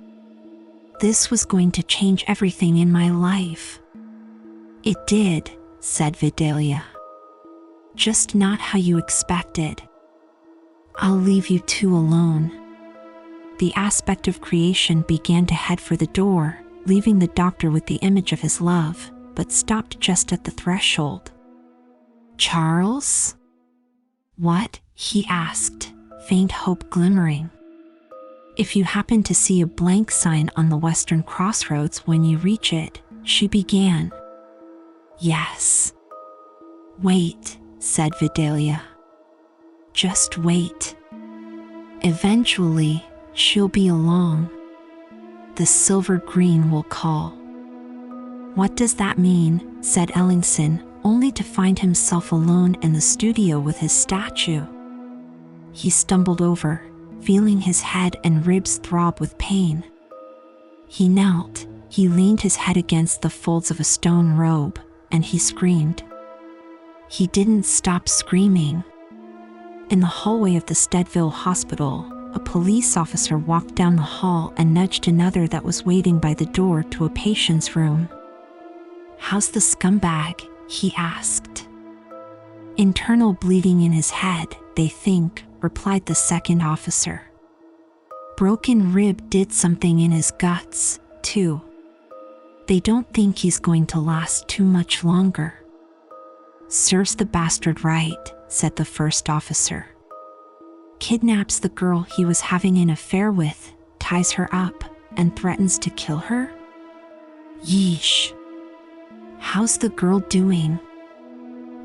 This was going to change everything in my life. It did, said Vidalia. Just not how you expected. I'll leave you two alone. The aspect of creation began to head for the door, leaving the doctor with the image of his love, but stopped just at the threshold. Charles? What? He asked, faint hope glimmering. If you happen to see a blank sign on the western crossroads when you reach it, she began. Yes. Wait, said Vidalia. Just wait. Eventually, she'll be along. The silver green will call. What does that mean? Said Ellingson, only to find himself alone in the studio with his statue. He stumbled over, feeling his head and ribs throb with pain. He knelt, he leaned his head against the folds of a stone robe, and he screamed. He didn't stop screaming. In the hallway of the Steadville Hospital, a police officer walked down the hall and nudged another that was waiting by the door to a patient's room. How's the scumbag? He asked. Internal bleeding in his head, they think, replied the second officer. Broken rib did something in his guts, too. They don't think he's going to last too much longer. Serves the bastard right, said the first officer. Kidnaps the girl he was having an affair with, ties her up, and threatens to kill her? Yeesh. How's the girl doing?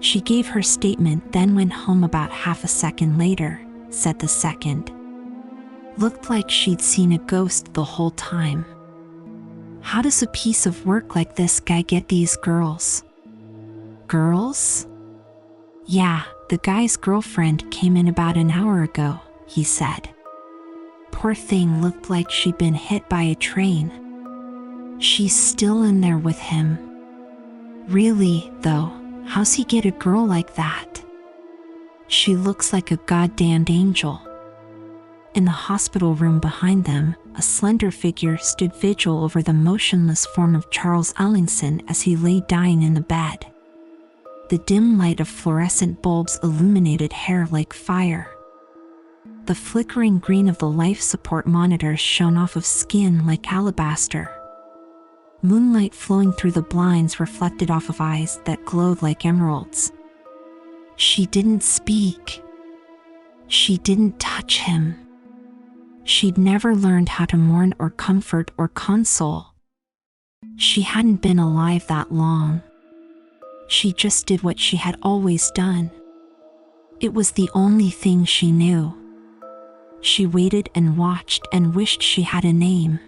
She gave her statement, then went home about half a second later, said the second. Looked like she'd seen a ghost the whole time. How does a piece of work like this guy get these girls? Girls? Yeah, the guy's girlfriend came in about an hour ago, he said. Poor thing looked like she'd been hit by a train. She's still in there with him. Really, though, how's he get a girl like that? She looks like a goddamned angel. In the hospital room behind them, a slender figure stood vigil over the motionless form of Charles Ellingson as he lay dying in the bed. The dim light of fluorescent bulbs illuminated hair like fire. The flickering green of the life support monitors shone off of skin like alabaster. Moonlight flowing through the blinds reflected off of eyes that glowed like emeralds. She didn't speak. She didn't touch him. She'd never learned how to mourn or comfort or console. She hadn't been alive that long. She just did what she had always done. It was the only thing she knew. She waited and watched and wished she had a name.